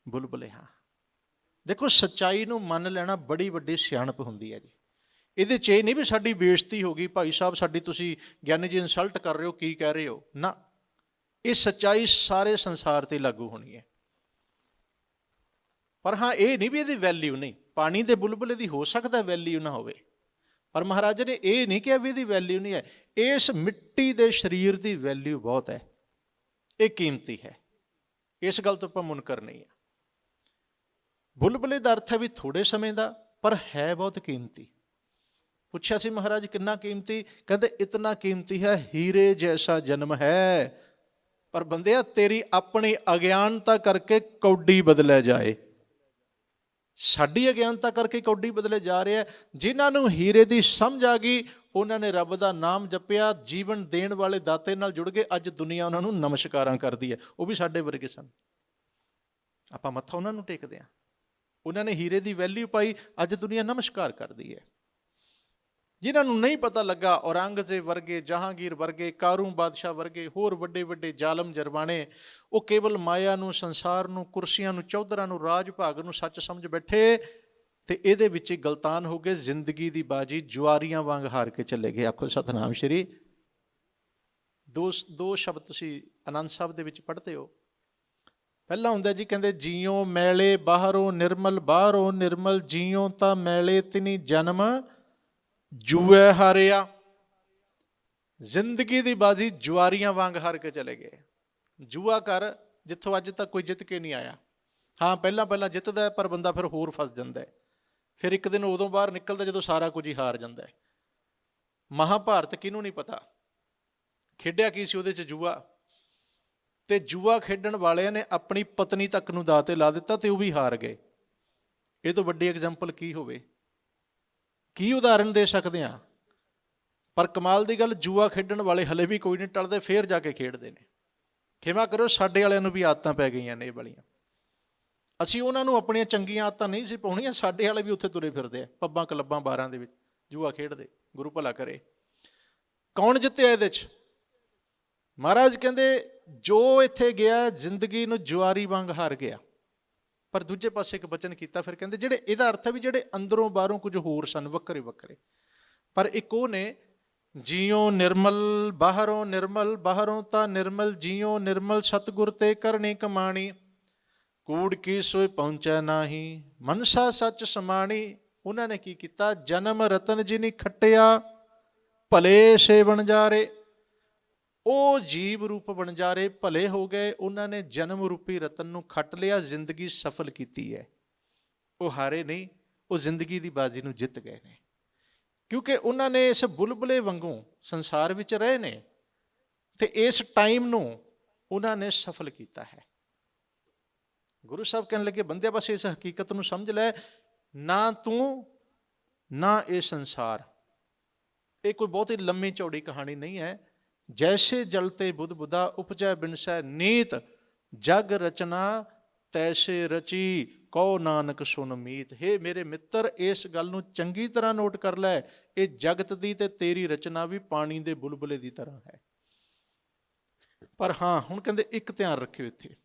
ਬੁਲਬੁਲੇ ਹਾਂ। ਦੇਖੋ, ਸੱਚਾਈ ਨੂੰ ਮੰਨ ਲੈਣਾ ਬੜੀ ਵੱਡੀ ਸਿਆਣਪ ਹੁੰਦੀ ਹੈ ਜੀ। ਇਹਦੇ 'ਚ ਇਹ ਨਹੀਂ ਵੀ ਸਾਡੀ ਬੇਇੱਜ਼ਤੀ ਹੋ ਗਈ, ਭਾਈ ਸਾਹਿਬ ਸਾਡੀ ਤੁਸੀਂ ਗਿਆਨੀ ਜੀ ਇਨਸਲਟ ਕਰ ਰਹੇ ਹੋ, ਕੀ ਕਹਿ ਰਹੇ ਹੋ, ਨਾ। ਇਹ ਸੱਚਾਈ ਸਾਰੇ ਸੰਸਾਰ 'ਤੇ ਲਾਗੂ ਹੋਣੀ ਹੈ। ਪਰ ਹਾਂ, ਇਹ ਨਹੀਂ ਵੀ ਇਹਦੀ ਵੈਲਿਊ ਨਹੀਂ। ਪਾਣੀ ਦੇ ਬੁਲਬੁਲੇ ਦੀ ਹੋ ਸਕਦਾ ਵੈਲਿਊ ਨਾ ਹੋਵੇ, ਪਰ ਮਹਾਰਾਜ ਨੇ ਇਹ ਨਹੀਂ ਕਿਹਾ ਵੀ ਇਹਦੀ ਵੈਲਿਊ ਨਹੀਂ ਹੈ। ਇਸ ਮਿੱਟੀ ਦੇ ਸਰੀਰ ਦੀ ਵੈਲਿਊ ਬਹੁਤ ਹੈ, ਇਹ ਕੀਮਤੀ ਹੈ। ਇਸ ਗੱਲ ਤੋਂ ਆਪਾਂ ਮੁਨਕਰ ਨਹੀਂ ਹੈ। ਬੁਲਬੁਲੇ ਦਾ ਅਰਥ ਹੈ ਵੀ ਥੋੜੇ ਸਮੇਂ ਦਾ, ਪਰ ਹੈ ਬਹੁਤ ਕੀਮਤੀ। ਪੁੱਛਿਆ ਸੀ ਮਹਾਰਾਜ ਕਿੰਨਾ ਕੀਮਤੀ? ਕਹਿੰਦੇ ਇਤਨਾ ਕੀਮਤੀ ਹੈ ਹੀਰੇ ਜੈਸਾ ਜਨਮ ਹੈ, ਪਰ ਬੰਦਿਆ ਤੇਰੀ ਆਪਣੀ ਅਗਿਆਨਤਾ ਕਰਕੇ ਕੌਡੀ ਬਦਲਿਆ ਜਾਏ। ਸਾਡੀ ਅਗਿਆਨਤਾ ਕਰਕੇ ਕੌਡੀ ਬਦਲੇ ਜਾ ਰਿਹਾ। ਜਿਨ੍ਹਾਂ ਨੂੰ ਹੀਰੇ ਦੀ ਸਮਝ ਆ ਗਈ, ਉਹਨਾਂ ਨੇ ਰੱਬ ਦਾ ਨਾਮ ਜਪਿਆ, ਜੀਵਨ ਦੇਣ ਵਾਲੇ ਦਾਤੇ ਨਾਲ ਜੁੜ ਗਏ। ਅੱਜ ਦੁਨੀਆ ਉਹਨਾਂ ਨੂੰ ਨਮਸਕਾਰਾਂ ਕਰਦੀ ਹੈ। ਉਹ ਵੀ ਸਾਡੇ ਵਰਗੇ ਸਨ, ਆਪਾਂ ਮੱਥਾ ਉਹਨਾਂ ਨੂੰ ਟੇਕਦੇ ਹਾਂ। ਉਹਨਾਂ ਨੇ ਹੀਰੇ ਦੀ ਵੈਲਿਊ ਪਾਈ, ਅੱਜ ਦੁਨੀਆ ਨਮਸਕਾਰ ਕਰਦੀ ਹੈ। ਜਿਨ੍ਹਾਂ ਨੂੰ ਨਹੀਂ ਪਤਾ ਲੱਗਾ, ਔਰੰਗਜ਼ੇਬ ਵਰਗੇ, ਜਹਾਂਗੀਰ ਵਰਗੇ, ਕਾਰੂ ਬਾਦਸ਼ਾਹ ਵਰਗੇ, ਹੋਰ ਵੱਡੇ ਵੱਡੇ ਜ਼ਾਲਮ ਜਰਬਾਣੇ, ਉਹ ਕੇਵਲ ਮਾਇਆ ਨੂੰ, ਸੰਸਾਰ ਨੂੰ, ਕੁਰਸੀਆਂ ਨੂੰ, ਚੌਧਰਾਂ ਨੂੰ, ਰਾਜ ਭਾਗ ਨੂੰ ਸੱਚ ਸਮਝ ਬੈਠੇ ਤੇ ਇਹਦੇ ਵਿੱਚ ਗਲਤਾਨ ਹੋ ਗਏ। ਜ਼ਿੰਦਗੀ ਦੀ ਬਾਜੀ ਜੁਆਰੀਆਂ ਵਾਂਗ ਹਾਰ ਕੇ ਚਲੇ ਗਏ। ਆਖੋ ਸਤਨਾਮ ਸ਼੍ਰੀ। ਦੋ ਸ਼ਬਦ ਤੁਸੀਂ ਆਨੰਦ ਸਾਹਿਬ ਦੇ ਵਿੱਚ ਪੜ੍ਹਦੇ ਹੋ। ਪਹਿਲਾ ਹੁੰਦਾ ਜੀ, ਕਹਿੰਦੇ ਜੀਓ ਮੈਲੇ ਬਾਹਰੋਂ ਨਿਰਮਲ, ਬਾਹਰੋਂ ਨਿਰਮਲ ਜੀਓ ਤਾਂ ਮੈਲੇ ਤਿਨੀ ਜਨਮ ਜੂਏ ਹਾਰਿਆ। ਜ਼ਿੰਦਗੀ ਦੀ ਬਾਜੀ ਜੁਆਰੀਆਂ ਵਾਂਗ ਹਾਰ ਕੇ ਚਲੇ ਗਏ। ਜੂਆ ਕਰ ਜਿੱਥੋਂ ਅੱਜ ਤੱਕ ਕੋਈ ਜਿੱਤ ਕੇ ਨਹੀਂ ਆਇਆ। ਹਾਂ, ਪਹਿਲਾਂ ਜਿੱਤਦਾ ਹੈ, ਪਰ ਬੰਦਾ ਫਿਰ ਹੋਰ ਫਸ ਜਾਂਦਾ ਹੈ। ਫਿਰ ਇੱਕ ਦਿਨ ਉਦੋਂ ਬਾਹਰ ਨਿਕਲਦਾ ਜਦੋਂ ਸਾਰਾ ਕੁਝ ਹੀ ਹਾਰ ਜਾਂਦਾ ਹੈ। ਮਹਾਭਾਰਤ ਕਿਹਨੂੰ ਨਹੀਂ ਪਤਾ, ਖੇਡਿਆ ਕੀ ਸੀ ਉਹਦੇ 'ਚ? ਜੂਆ। ਤੇ ਜੂਆ ਖੇਡਣ ਵਾਲਿਆਂ ਨੇ ਆਪਣੀ ਪਤਨੀ ਤੱਕ ਨੂੰ ਦਾਅ ਤੇ ਲਾ ਦਿੱਤਾ ਤੇ ਉਹ ਵੀ ਹਾਰ ਗਏ। ਇਹ ਤੋਂ ਵੱਡੀ ਐਗਜ਼ਾਮਪਲ ਕੀ ਹੋਵੇ? ਕੀ ਉਦਾਹਰਨ ਦੇ ਸਕਦੇ ਹਾਂ? ਪਰ ਕਮਾਲ ਦੀ ਗੱਲ, ਜੂਆ ਖੇਡਣ ਵਾਲੇ ਹਲੇ ਵੀ ਕੋਈ ਨਹੀਂ ਟਲਦੇ, ਫੇਰ ਜਾ ਕੇ ਖੇਡਦੇ ਨੇ। ਖਿਮਾ ਕਰੋ, ਸਾਡੇ ਵਾਲਿਆਂ ਨੂੰ ਵੀ ਆਦਤਾਂ ਪੈ ਗਈਆਂ ਨੇ ਇਹ ਵਾਲੀਆਂ। ਅਸੀਂ ਉਹਨਾਂ ਨੂੰ ਆਪਣੀਆਂ ਚੰਗੀਆਂ ਆਦਤਾਂ ਨਹੀਂ ਸੀ ਪਾਉਣੀਆਂ, ਸਾਡੇ ਵਾਲੇ ਵੀ ਉੱਥੇ ਤੁਰੇ ਫਿਰਦੇ ਆ, ਪੱਬਾਂ ਕਲੱਬਾਂ ਬਾਰਾਂ ਦੇ ਵਿੱਚ ਜੂਆ ਖੇਡਦੇ। ਗੁਰੂ ਭਲਾ ਕਰੇ। ਕੌਣ ਜਿੱਤਿਆ ਇਹਦੇ 'ਚ? ਮਹਾਰਾਜ ਕਹਿੰਦੇ ਜੋ ਇੱਥੇ ਗਿਆ ਜ਼ਿੰਦਗੀ ਨੂੰ ਜੁਆਰੀ ਵਾਂਗ ਹਾਰ ਗਿਆ। ਪਰ ਦੂਜੇ ਪਾਸੇ ਇੱਕ ਬਚਨ ਕੀਤਾ, ਫਿਰ ਕਹਿੰਦੇ ਜਿਹੜੇ, ਇਹਦਾ ਅਰਥ ਹੈ ਵੀ ਜਿਹੜੇ ਅੰਦਰੋਂ ਬਾਹਰੋਂ ਕੁਝ ਹੋਰ ਸਨ, ਵੱਖਰੇ ਵੱਖਰੇ, ਪਰ ਇੱਕ ਉਹ ਨੇ ਜੀਓ ਨਿਰਮਲ ਬਾਹਰੋਂ ਨਿਰਮਲ, ਬਾਹਰੋਂ ਤਾਂ ਨਿਰਮਲ ਜੀਓ ਨਿਰਮਲ ਸਤਿਗੁਰ ਤੇ ਕਰਨੀ ਕਮਾਣੀ, ਕੂੜ ਕੀ ਸੋਏ ਪਹੁੰਚੈ ਨਾਹੀ, ਮਨਸਾ ਸੱਚ ਸਮਾਣੀ। ਉਹਨਾਂ ਨੇ ਕੀ ਕੀਤਾ? ਜਨਮ ਰਤਨ ਜਿਨੀ ਖੱਟਿਆ ਭਲੇ ਸੇ ਵਣਜਾਰੇ। ਉਹ ਜੀਵ ਰੂਪ ਵਣਜਾਰੇ ਭਲੇ ਹੋ ਗਏ। ਉਹਨਾਂ ਨੇ ਜਨਮ ਰੂਪੀ ਰਤਨ ਨੂੰ ਖੱਟ ਲਿਆ, ਜ਼ਿੰਦਗੀ ਸਫਲ ਕੀਤੀ ਹੈ। ਉਹ ਹਾਰੇ ਨਹੀਂ, ਉਹ ਜ਼ਿੰਦਗੀ ਦੀ ਬਾਜੀ ਨੂੰ ਜਿੱਤ ਗਏ ਨੇ, ਕਿਉਂਕਿ ਉਹਨਾਂ ਨੇ ਇਸ ਬੁਲਬੁਲੇ ਵਾਂਗੂ ਸੰਸਾਰ ਵਿੱਚ ਰਹੇ ਨੇ ਤੇ ਇਸ ਟਾਈਮ ਨੂੰ ਉਹਨਾਂ ਨੇ ਸਫਲ ਕੀਤਾ ਹੈ। ਗੁਰੂ ਸਾਹਿਬ ਕਹਿਣ ਲੱਗੇ, ਬੰਦਿਆ ਬਸ ਇਸ ਹਕੀਕਤ ਨੂੰ ਸਮਝ ਲੈ, ਨਾ ਤੂੰ ਨਾ ਇਹ ਸੰਸਾਰ। ਇਹ ਕੋਈ ਬਹੁਤ ਹੀ ਲੰਮੀ ਚੌੜੀ ਕਹਾਣੀ ਨਹੀਂ ਹੈ। ਜੈਸੇ ਜਲਤੇ ਬੁੱਧ ਬੁੱਧਾ ਉਪਜੈ ਬਿਨਸੈ ਨੀਤ, ਜਗ ਰਚਨਾ ਤੈਸੇ ਰਚੀ ਕਹੋ ਨਾਨਕ ਸੁਨ ਮੀਤ। ਹੇ ਮੇਰੇ ਮਿੱਤਰ, ਇਸ ਗੱਲ ਨੂੰ ਚੰਗੀ ਤਰ੍ਹਾਂ ਨੋਟ ਕਰ ਲੈ, ਇਹ ਜਗਤ ਦੀ ਤੇ ਤੇਰੀ ਰਚਨਾ ਵੀ ਪਾਣੀ ਦੇ ਬੁਲਬੁਲੇ ਦੀ ਤਰ੍ਹਾਂ ਹੈ। ਪਰ ਹਾਂ, ਹੁਣ ਕਹਿੰਦੇ ਇੱਕ ਧਿਆਨ ਰੱਖਿਓ ਇੱਥੇ,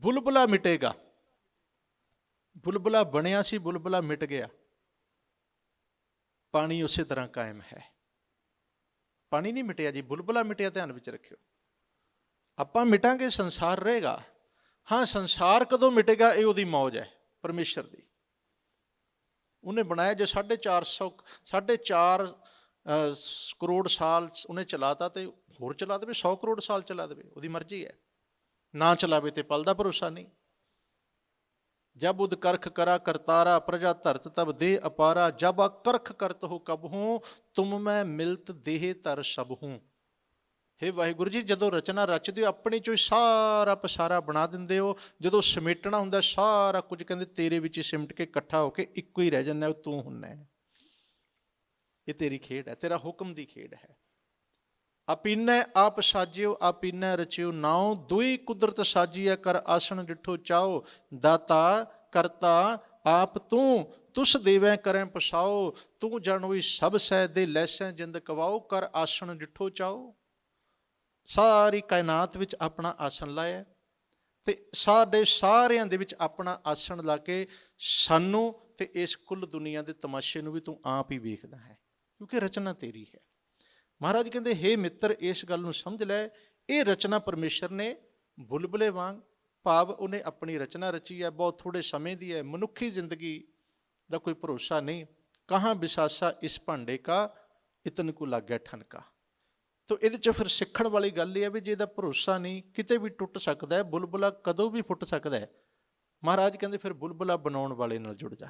ਬੁਲਬੁਲਾ ਮਿਟੇਗਾ। ਬੁਲਬੁਲਾ ਬਣਿਆ ਸੀ, ਬੁਲਬੁਲਾ ਮਿਟ ਗਿਆ, ਪਾਣੀ ਉਸੇ ਤਰ੍ਹਾਂ ਕਾਇਮ ਹੈ। ਪਾਣੀ ਨਹੀਂ ਮਿਟਿਆ ਜੀ, ਬੁਲਬੁਲਾ ਮਿਟਿਆ। ਧਿਆਨ ਵਿੱਚ ਰੱਖਿਓ, ਆਪਾਂ ਮਿਟਾਂਗੇ, ਸੰਸਾਰ ਰਹੇਗਾ। ਹਾਂ, ਸੰਸਾਰ ਕਦੋਂ ਮਿਟੇਗਾ ਇਹ ਉਹਦੀ ਮੌਜ ਹੈ, ਪਰਮੇਸ਼ਰ ਦੀ। ਉਹਨੇ ਬਣਾਇਆ, ਜੇ 4.5 ਕਰੋੜ ਸਾਲ ਉਹਨੇ ਚਲਾਤਾ ਤੇ ਹੋਰ ਚਲਾ ਦੇਵੇ, 100 ਕਰੋੜ ਸਾਲ ਚਲਾ ਦੇਵੇ, ਉਹਦੀ ਮਰਜ਼ੀ ਹੈ। ਨਾ ਚਲਾਵੇ ਤੇ ਪਲ ਦਾ ਭਰੋਸਾ ਨਹੀਂ। ਜਬ ਉਦ ਕਰਖ ਕਰਾ ਕਰਤਾਰਾ, ਪ੍ਰਜਾ ਧਰਤ ਤਬ ਦੇ ਅਪਾਰਾ, ਜਬ ਕਰਖ ਕਰਤ ਹੋ ਕਬ ਹੂੰ, ਤੁਮ ਮੈਂ ਮਿਲਤ ਦੇਹ ਧਰ ਸਭ ਹੂੰ। ਹੇ ਵਾਹਿਗੁਰੂ ਜੀ, ਜਦੋਂ ਰਚਨਾ ਰਚਦੇ ਹੋ ਆਪਣੇ ਚੋਂ ਸਾਰਾ ਪਸਾਰਾ ਬਣਾ ਦਿੰਦੇ ਹੋ, ਜਦੋਂ ਸਮੇਟਣਾ ਹੁੰਦਾ ਸਾਰਾ ਕੁਝ ਕਹਿੰਦੇ ਤੇਰੇ ਵਿੱਚ ਸਿਮਟ ਕੇ ਇਕੱਠਾ ਹੋ ਕੇ ਇੱਕੋ ਹੀ ਰਹਿ ਜਾਂਦਾ, ਤੂੰ ਹੁੰਨਾ ਹੈ। ਇਹ ਤੇਰੀ ਖੇਡ ਹੈ, ਤੇਰਾ ਹੁਕਮ ਦੀ ਖੇਡ ਹੈ। ਆਪੀਨੈ ਆਪ ਸਾਜਿਓ ਆਪੀਨੈ ਰਚਿਓ ਨਾਉ, ਦੁਈ ਕੁਦਰਤ ਸਾਜੀਐ ਕਰ ਆਸਣ ਡਿਠੋ ਚਾਓ, ਦਾਤਾ ਕਰਤਾ ਆਪ ਤੂੰ, ਤੁਸ ਦੇਵੈ ਕਰੈ ਪਸਾਓ, ਤੂੰ ਜਨ ਹੋਈ ਸਭ ਸਹਿ ਦੇ ਲੈਸੈ ਜਿੰਦ ਕਵਾਓ, ਕਰ ਆਸਣ ਡਿਠੋ ਚਾਓ। ਸਾਰੀ ਕਾਇਨਾਤ ਵਿੱਚ ਆਪਣਾ ਆਸਣ ਲਾਇਆ ਤੇ ਸਾਡੇ ਸਾਰਿਆਂ ਦੇ ਵਿੱਚ ਆਪਣਾ ਆਸਣ ਲਾ ਕੇ ਸਾਨੂੰ ਤੇ ਇਸ ਕੁੱਲ ਦੁਨੀਆ ਦੇ ਤਮਾਸ਼ੇ ਨੂੰ ਵੀ ਤੂੰ ਆਪ ਹੀ ਵੇਖਦਾ ਹੈ, ਕਿਉਂਕਿ ਰਚਨਾ ਤੇਰੀ ਹੈ। ਮਹਾਰਾਜ ਕਹਿੰਦੇ, ਹੇ ਮਿੱਤਰ, ਇਸ ਗੱਲ ਨੂੰ ਸਮਝ ਲੈ, ਇਹ ਰਚਨਾ ਪਰਮੇਸ਼ਰ ਨੇ ਬੁਲਬੁਲੇ ਵਾਂਗ, ਭਾਵ ਉਹਨੇ ਆਪਣੀ ਰਚਨਾ ਰਚੀ ਹੈ, ਬਹੁਤ ਥੋੜ੍ਹੇ ਸਮੇਂ ਦੀ ਹੈ। ਮਨੁੱਖੀ ਜ਼ਿੰਦਗੀ ਦਾ ਕੋਈ ਭਰੋਸਾ ਨਹੀਂ। ਕਹਾਂ ਵਿਸਾਸਾ ਇਸ ਭਾਂਡੇ ਕਾ, ਇਤਨ ਕੋ ਲੱਗਿਆ ਠਨਕਾ। ਤੋ ਇਹਦੇ 'ਚ ਫਿਰ ਸਿੱਖਣ ਵਾਲੀ ਗੱਲ ਇਹ ਹੈ ਵੀ ਜੇ ਇਹਦਾ ਭਰੋਸਾ ਨਹੀਂ, ਕਿਤੇ ਵੀ ਟੁੱਟ ਸਕਦਾ ਹੈ, ਬੁਲਬੁਲਾ ਕਦੋਂ ਵੀ ਫੁੱਟ ਸਕਦਾ ਹੈ। ਮਹਾਰਾਜ ਕਹਿੰਦੇ ਫਿਰ ਬੁਲਬੁਲਾ ਬਣਾਉਣ ਵਾਲੇ ਨਾਲ ਜੁੜ ਜਾ,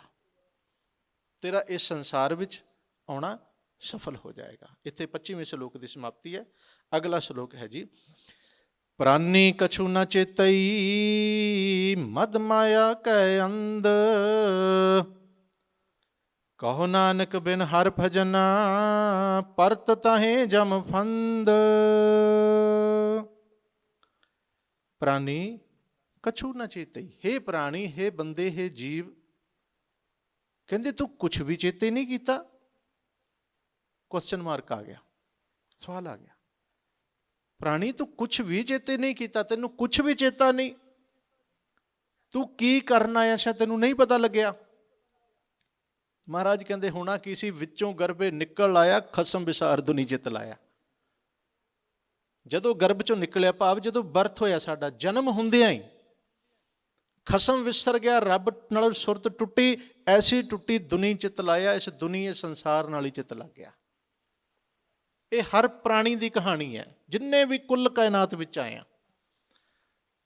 ਤੇਰਾ ਇਸ ਸੰਸਾਰ ਵਿੱਚ ਆਉਣਾ ਸਫਲ ਹੋ ਜਾਏਗਾ। ਇੱਥੇ 25ਵੇਂ ਸ਼ਲੋਕ ਦੀ ਸਮਾਪਤੀ ਹੈ। ਅਗਲਾ ਸ਼ਲੋਕ ਹੈ ਜੀ, ਪ੍ਰਾਨੀ ਕਛੂ ਨ ਚੇਤਈ, ਮਦ ਮਾਇਆ ਕੈ ਅੰਧ, ਕਹੋ ਨਾਨਕ ਬਿਨ ਹਰ ਭਜਨਾ, ਪਰਤ ਤਾਹੇ ਜਮ ਫੰਦ। ਪ੍ਰਾਨੀ ਕਛੂ ਨ ਚੇਤਈ, ਹੇ ਪ੍ਰਾਣੀ, ਹੇ ਬੰਦੇ, ਹੇ ਜੀਵ, ਕਹਿੰਦੇ ਤੂੰ ਕੁਛ ਵੀ ਚੇਤੇ ਨਹੀਂ ਕੀਤਾ। ਕੁਐਸਚਨ ਮਾਰਕ ਆ ਗਿਆ, ਸਵਾਲ ਆ ਗਿਆ। ਪ੍ਰਾਣੀ ਤੂੰ ਕੁਛ ਵੀ ਚੇਤੇ ਨਹੀਂ ਕੀਤਾ, ਤੈਨੂੰ ਕੁਛ ਵੀ ਚੇਤਾ ਨਹੀਂ, ਤੂੰ ਕੀ ਕਰਨ ਆਇਆ ਸ਼ਾਇਦ ਤੈਨੂੰ ਨਹੀਂ ਪਤਾ ਲੱਗਿਆ। ਮਹਾਰਾਜ ਕਹਿੰਦੇ ਹੋਣਾ ਕੀ ਸੀ, ਵਿੱਚੋਂ ਗਰਭੇ ਨਿਕਲ ਆਇਆ, ਖਸਮ ਵਿਸਾਰ ਦੁਨੀ ਜਿੱਤ ਲਾਇਆ। ਜਦੋਂ ਗਰਭ ਚੋਂ ਨਿਕਲਿਆ, ਭਾਵ ਜਦੋਂ ਬਰਥ ਹੋਇਆ, ਸਾਡਾ ਜਨਮ ਹੁੰਦਿਆਂ ਹੀ ਖਸਮ ਵਿਸਰ ਗਿਆ, ਰੱਬ ਨਾਲ ਸੁਰਤ ਟੁੱਟੀ, ਐਸੀ ਟੁੱਟੀ ਦੁਨੀ ਚਿੱਤ ਲਾਇਆ। ਇਸ ਦੁਨੀ, ਇਸ ਸੰਸਾਰ ਨਾਲ ਹੀ ਚਿੱਤ ਲੱਗ ਗਿਆ। ਇਹ ਹਰ ਪ੍ਰਾਣੀ ਦੀ ਕਹਾਣੀ ਹੈ, ਜਿੰਨੇ ਵੀ ਕੁੱਲ ਕਾਇਨਾਤ ਵਿੱਚ ਆਏ ਆ।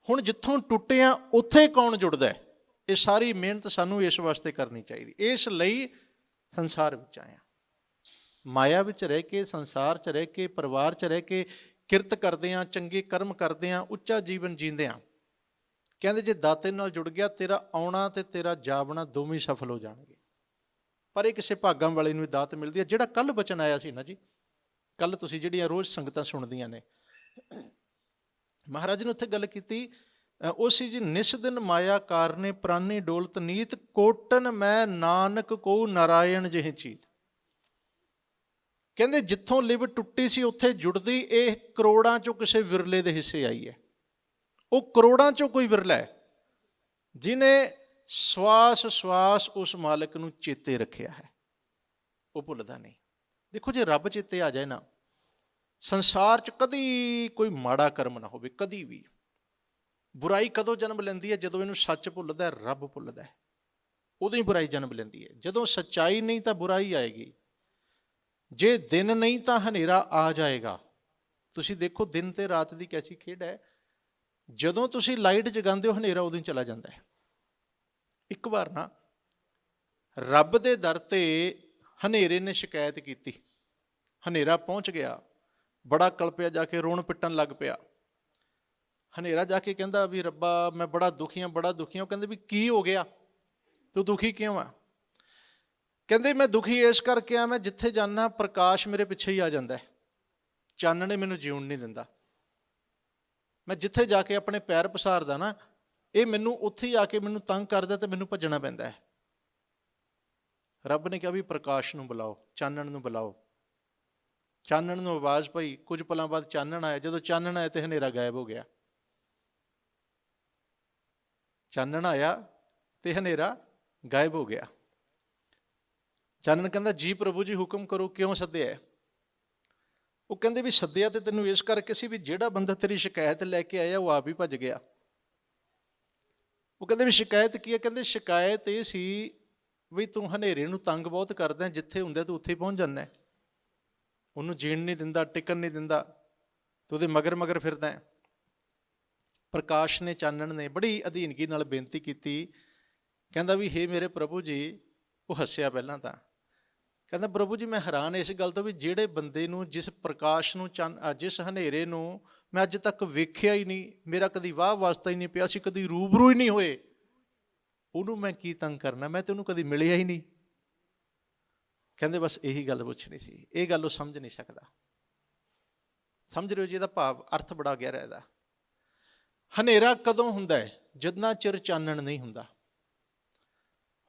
ਹੁਣ ਜਿੱਥੋਂ ਟੁੱਟੇ ਆ ਉੱਥੇ ਕੌਣ ਜੁੜਦਾ ਹੈ? ਇਹ ਸਾਰੀ ਮਿਹਨਤ ਸਾਨੂੰ ਇਸ ਵਾਸਤੇ ਕਰਨੀ ਚਾਹੀਦੀ। ਇਸ ਲਈ ਸੰਸਾਰ ਵਿੱਚ ਆਏ ਆ, ਮਾਇਆ ਵਿੱਚ ਰਹਿ ਕੇ, ਸੰਸਾਰ 'ਚ ਰਹਿ ਕੇ, ਪਰਿਵਾਰ 'ਚ ਰਹਿ ਕੇ ਕਿਰਤ ਕਰਦੇ ਹਾਂ, ਚੰਗੇ ਕਰਮ ਕਰਦੇ ਹਾਂ, ਉੱਚਾ ਜੀਵਨ ਜੀਂਦੇ ਹਾਂ। ਕਹਿੰਦੇ ਜੇ ਦਾਤੇ ਨਾਲ ਜੁੜ ਗਿਆ, ਤੇਰਾ ਆਉਣਾ ਤੇ ਤੇਰਾ ਜਾਵਣਾ ਦੋਵੇਂ ਸਫਲ ਹੋ ਜਾਣਗੇ। ਪਰ ਇਹ ਕਿਸੇ ਭਾਗਾਂ ਵਾਲੇ ਨੂੰ ਦਾਤ ਮਿਲਦੀ ਹੈ। ਜਿਹੜਾ ਕੱਲ੍ਹ ਬਚਨ ਆਇਆ ਸੀ ਨਾ ਜੀ, ਕੱਲ੍ਹ ਤੁਸੀਂ ਜਿਹੜੀਆਂ ਰੋਜ਼ ਸੰਗਤਾਂ ਸੁਣਦੀਆਂ ਨੇ, ਮਹਾਰਾਜ ਨੇ ਉੱਥੇ ਗੱਲ ਕੀਤੀ, ਉਹ ਸੀ ਜੀ, ਨਿਸ ਦਿਨ ਮਾਇਆ ਕਾਰਨੇ ਪ੍ਰਾਨੀ ਡੋਲਤ ਨੀਤ, ਕੋਟਨ ਮੈਂ ਨਾਨਕ ਕੋ ਨਾਰਾਇਣ ਜਿਹੇ ਚੀਤ। ਕਹਿੰਦੇ ਜਿੱਥੋਂ ਲਿਵ ਟੁੱਟੀ ਸੀ ਉੱਥੇ ਜੁੜਦੀ ਇਹ ਕਰੋੜਾਂ ਚੋਂ ਕਿਸੇ ਵਿਰਲੇ ਦੇ ਹਿੱਸੇ ਆਈ ਹੈ। ਉਹ ਕਰੋੜਾਂ ਚੋਂ ਕੋਈ ਵਿਰਲਾ ਹੈ ਜਿਹਨੇ ਸਵਾਸ ਸਵਾਸ ਉਸ ਮਾਲਕ ਨੂੰ ਚੇਤੇ ਰੱਖਿਆ ਹੈ, ਉਹ ਭੁੱਲਦਾ ਨਹੀਂ। ਦੇਖੋ ਜੇ ਰੱਬ ਚੇਤੇ ਆ ਜਾਏ ਨਾ, ਸੰਸਾਰ 'ਚ ਕਦੀ ਕੋਈ ਮਾੜਾ ਕਰਮ ਨਾ ਹੋਵੇ, ਕਦੀ ਵੀ। ਬੁਰਾਈ ਕਦੋਂ ਜਨਮ ਲੈਂਦੀ ਹੈ? ਜਦੋਂ ਇਹਨੂੰ ਸੱਚ ਭੁੱਲਦਾ, ਰੱਬ ਭੁੱਲਦਾ, ਉਦੋਂ ਹੀ ਬੁਰਾਈ ਜਨਮ ਲੈਂਦੀ ਹੈ। ਜਦੋਂ ਸੱਚਾਈ ਨਹੀਂ ਤਾਂ ਬੁਰਾਈ ਆਏਗੀ, ਜੇ ਦਿਨ ਨਹੀਂ ਤਾਂ ਹਨੇਰਾ ਆ ਜਾਏਗਾ। ਤੁਸੀਂ ਦੇਖੋ ਦਿਨ ਤੇ ਰਾਤ ਦੀ ਕੈਸੀ ਖੇਡ ਹੈ। ਜਦੋਂ ਤੁਸੀਂ ਲਾਈਟ ਜਗਾਉਂਦੇ ਹੋ, ਹਨੇਰਾ ਉਦੋਂ ਹੀ ਚਲਾ ਜਾਂਦਾ ਹੈ। ਇੱਕ ਵਾਰ ਨਾ ਰੱਬ ਦੇ ਦਰ ਤੇ ਹਨੇਰੇ ਨੇ ਸ਼ਿਕਾਇਤ ਕੀਤੀ। ਹਨੇਰਾ ਪਹੁੰਚ ਗਿਆ, ਬੜਾ ਕਲਪਿਆ, ਜਾ ਕੇ ਰੋਣ ਪਿੱਟਣ ਲੱਗ ਪਿਆ। ਹਨੇਰਾ ਜਾ ਕੇ ਕਹਿੰਦਾ ਵੀ ਰੱਬਾ ਮੈਂ ਬੜਾ ਦੁਖੀ ਹਾਂ, ਬੜਾ ਦੁਖੀ ਹਾਂ। ਉਹ ਕਹਿੰਦੇ ਵੀ ਕੀ ਹੋ ਗਿਆ, ਤੂੰ ਦੁਖੀ ਕਿਉਂ ਆ? ਕਹਿੰਦੇ ਮੈਂ ਦੁਖੀ ਇਸ ਕਰਕੇ ਆ, ਮੈਂ ਜਿੱਥੇ ਜਾਂਦਾ ਪ੍ਰਕਾਸ਼ ਮੇਰੇ ਪਿੱਛੇ ਹੀ ਆ ਜਾਂਦਾ ਹੈ, ਚਾਨਣੇ ਮੈਨੂੰ ਜਿਉਣ ਨਹੀਂ ਦਿੰਦਾ। ਮੈਂ ਜਿੱਥੇ ਜਾ ਕੇ ਆਪਣੇ ਪੈਰ ਪਸਾਰਦਾ ਨਾ, ਇਹ ਮੈਨੂੰ ਉੱਥੇ ਹੀ ਆ ਕੇ ਮੈਨੂੰ ਤੰਗ ਕਰਦਾ ਤੇ ਮੈਨੂੰ ਭੱਜਣਾ ਪੈਂਦਾ ਹੈ। ਰੱਬ ਨੇ ਕਿਹਾ ਵੀ ਪ੍ਰਕਾਸ਼ ਨੂੰ ਬੁਲਾਓ, ਚਾਨਣ ਨੂੰ ਬੁਲਾਓ। ਚਾਨਣ ਨੂੰ ਆਵਾਜ਼ ਪਈ, ਕੁਝ ਪਲਾਂ ਬਾਅਦ ਚਾਨਣ ਆਇਆ। ਜਦੋਂ ਚਾਨਣ ਆਇਆ ਤੇ ਹਨੇਰਾ ਗਾਇਬ ਹੋ ਗਿਆ। ਚਾਨਣ ਆਇਆ ਤੇ ਹਨੇਰਾ ਗਾਇਬ ਹੋ ਗਿਆ। ਚਾਨਣ ਕਹਿੰਦਾ ਜੀ ਪ੍ਰਭੂ ਜੀ ਹੁਕਮ ਕਰੋ, ਕਿਉਂ ਸੱਦਿਆ? ਉਹ ਕਹਿੰਦੇ ਵੀ ਸੱਦਿਆ ਤੇ ਤੈਨੂੰ ਇਸ ਕਰਕੇ ਸੀ ਵੀ ਜਿਹੜਾ ਬੰਦਾ ਤੇਰੀ ਸ਼ਿਕਾਇਤ ਲੈ ਕੇ ਆਇਆ ਉਹ ਆਪ ਹੀ ਭੱਜ ਗਿਆ। ਉਹ ਕਹਿੰਦੇ ਵੀ ਸ਼ਿਕਾਇਤ ਕੀ ਹੈ? ਕਹਿੰਦੇ ਸ਼ਿਕਾਇਤ ਇਹ ਸੀ ਵੀ ਤੂੰ ਹਨੇਰੇ ਨੂੰ ਤੰਗ ਬਹੁਤ ਕਰਦਾ, ਜਿੱਥੇ ਹੁੰਦਾ ਤੂੰ ਉੱਥੇ ਹੀ ਪਹੁੰਚ ਜਾਂਦਾ, ਉਹਨੂੰ ਜੀਣ ਨਹੀਂ ਦਿੰਦਾ, ਟਿਕਣ ਨਹੀਂ ਦਿੰਦਾ, ਤੂੰ ਉਹਦੇ ਮਗਰ ਮਗਰ ਫਿਰਦਾ। ਪ੍ਰਕਾਸ਼ ਨੇ, ਚਾਨਣ ਨੇ ਬੜੀ ਅਧੀਨਗੀ ਨਾਲ ਬੇਨਤੀ ਕੀਤੀ। ਕਹਿੰਦਾ ਵੀ ਹੇ ਮੇਰੇ ਪ੍ਰਭੂ ਜੀ। ਉਹ ਹੱਸਿਆ ਪਹਿਲਾਂ ਤਾਂ, ਕਹਿੰਦਾ ਪ੍ਰਭੂ ਜੀ ਮੈਂ ਹੈਰਾਨ ਇਸ ਗੱਲ ਤੋਂ ਵੀ ਜਿਹੜੇ ਬੰਦੇ ਨੂੰ, ਜਿਸ ਪ੍ਰਕਾਸ਼ ਨੂੰ, ਜਿਸ ਹਨੇਰੇ ਨੂੰ ਮੈਂ ਅੱਜ ਤੱਕ ਵੇਖਿਆ ਹੀ ਨਹੀਂ, ਮੇਰਾ ਕਦੀ ਵਾਹ ਵਾਸਤਾ ਹੀ ਨਹੀਂ ਪਿਆ ਸੀ, ਕਦੀ ਰੂਬਰੂ ਹੀ ਨਹੀਂ ਹੋਏ, ਉਹਨੂੰ ਮੈਂ ਕੀ ਤੰਗ ਕਰਨਾ, ਮੈਂ ਤੇ ਉਹਨੂੰ ਕਦੀ ਮਿਲਿਆ ਹੀ ਨਹੀਂ। ਕਹਿੰਦੇ ਬਸ ਇਹੀ ਗੱਲ ਪੁੱਛਣੀ ਸੀ। ਇਹ ਗੱਲ ਉਹ ਸਮਝ ਨਹੀਂ ਸਕਦਾ। ਸਮਝ ਰਹੇ ਹੋ ਜੀ? ਇਹਦਾ ਭਾਵ ਅਰਥ ਬੜਾ ਗਹਿਰਾ ਇਹਦਾ। ਹਨੇਰਾ ਕਦੋਂ ਹੁੰਦਾ ਹੈ? ਜਿੰਨਾ ਚਿਰ ਚਾਨਣ ਨਹੀਂ ਹੁੰਦਾ।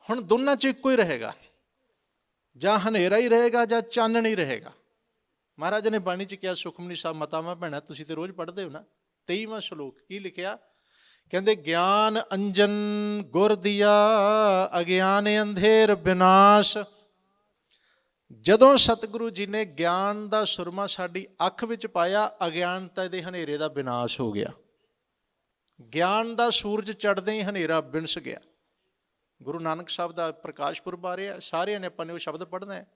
ਹੁਣ ਦੋਨਾਂ 'ਚ ਇੱਕੋ ਹੀ ਰਹੇਗਾ, ਜਾਂ ਹਨੇਰਾ ਹੀ ਰਹੇਗਾ ਜਾਂ ਚਾਨਣ ਹੀ ਰਹੇਗਾ। ਮਹਾਰਾਜ ਨੇ ਬਾਣੀ 'ਚ ਕਿਹਾ, ਸੁਖਮਨੀ ਸਾਹਿਬ, ਮਾਤਾਵਾਂ ਭੈਣਾਂ ਤੁਸੀਂ ਤੇ ਰੋਜ਼ ਪੜ੍ਹਦੇ ਹੋ ਨਾ, 23ਵਾਂ ਸ਼ਲੋਕ ਕੀ ਲਿਖਿਆ? ਕਹਿੰਦੇ ਗਿਆਨ ਅੰਜਨ ਗੁਰ ਦੀਆ, ਅਗਿਆਨ ਅੰਧੇਰ ਵਿਨਾਸ਼। ਜਦੋਂ ਸਤਿਗੁਰੂ ਜੀ ਨੇ ਗਿਆਨ ਦਾ ਸੁਰਮਾ ਸਾਡੀ ਅੱਖ ਵਿੱਚ ਪਾਇਆ, ਅਗਿਆਨਤਾ ਦੇ ਹਨੇਰੇ ਦਾ ਵਿਨਾਸ਼ ਹੋ ਗਿਆ। ਗਿਆਨ ਦਾ ਸੂਰਜ ਚੜ੍ਹਦੇ ਹੀ ਹਨੇਰਾ ਵਿਣਸ ਗਿਆ। ਗੁਰੂ ਨਾਨਕ ਸਾਹਿਬ ਦਾ ਪ੍ਰਕਾਸ਼ ਪੁਰਬ ਆ ਰਿਹਾ, ਸਾਰਿਆਂ ਨੇ ਆਪਾਂ ਨੇ ਉਹ ਸ਼ਬਦ ਪੜ੍ਹਨਾ ਹੈ।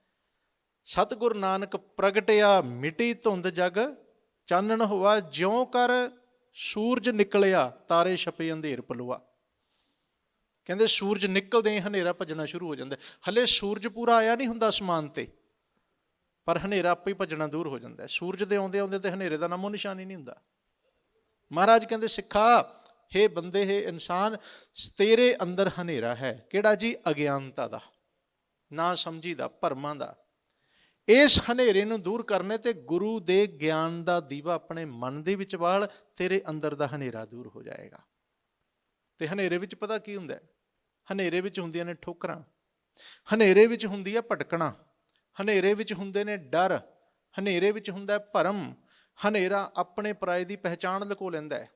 ਸਤਿਗੁਰ ਨਾਨਕ ਪ੍ਰਗਟਿਆ ਮਿਟੀ ਧੁੰਦ ਜਗ, ਚਾਨਣ ਹੋਆ ਜਿਉਂ ਕਰ ਸੂਰਜ ਨਿਕਲਿਆ, ਤਾਰੇ ਛਪੇ ਅੰਧੇਰ ਪਲੂਆ। ਕਹਿੰਦੇ ਸੂਰਜ ਨਿਕਲਦੇ ਹੀ ਹਨੇਰਾ ਭੱਜਣਾ ਸ਼ੁਰੂ ਹੋ ਜਾਂਦਾ। ਹਲੇ ਸੂਰਜ ਪੂਰਾ ਆਇਆ ਨਹੀਂ ਹੁੰਦਾ ਅਸਮਾਨ ਤੇ, ਪਰ ਹਨੇਰਾ ਆਪੇ ਹੀ ਭੱਜਣਾ ਦੂਰ ਹੋ ਜਾਂਦਾ। ਸੂਰਜ ਦੇ ਆਉਂਦੇ ਆਉਂਦੇ ਤੇ ਹਨੇਰੇ ਦਾ ਨਾਮੋ ਨਿਸ਼ਾਨ ਹੀ ਨਹੀਂ ਹੁੰਦਾ। ਮਹਾਰਾਜ ਕਹਿੰਦੇ ਸਿੱਖਾ, ਹੇ ਬੰਦੇ, ਹੇ ਇਨਸਾਨ, ਤੇਰੇ ਅੰਦਰ ਹਨੇਰਾ ਹੈ। ਕਿਹੜਾ ਜੀ? ਅਗਿਆਨਤਾ ਦਾ, ਨਾ ਸਮਝੀ ਦਾ, ਭਰਮਾਂ ਦਾ। ਇਸ ਹਨੇਰੇ ਨੂੰ ਦੂਰ ਕਰਨੇ ਤੇ ਗੁਰੂ ਦੇ ਗਿਆਨ ਦਾ ਦੀਵਾ ਆਪਣੇ ਮਨ ਦੇ ਵਿੱਚ ਬਾਲ, ਤੇਰੇ ਅੰਦਰ ਦਾ ਹਨੇਰਾ ਦੂਰ ਹੋ ਜਾਏਗਾ। ਤੇ ਹਨੇਰੇ ਵਿੱਚ ਪਤਾ ਕੀ ਹੁੰਦਾ? ਹਨੇਰੇ ਵਿੱਚ ਹੁੰਦੀਆਂ ਨੇ ਠੋਕਰਾਂ, ਹਨੇਰੇ ਵਿੱਚ ਹੁੰਦੀ ਹੈ ਭਟਕਣਾ, ਹਨੇਰੇ ਵਿੱਚ ਹੁੰਦੇ ਨੇ ਡਰ, ਹਨੇਰੇ ਵਿੱਚ ਹੁੰਦਾ ਭਰਮ। ਹਨੇਰਾ ਆਪਣੇ ਪਰਾਏ ਦੀ ਪਹਿਚਾਣ ਲੁਕੋ ਲੈਂਦਾ ਹੈ,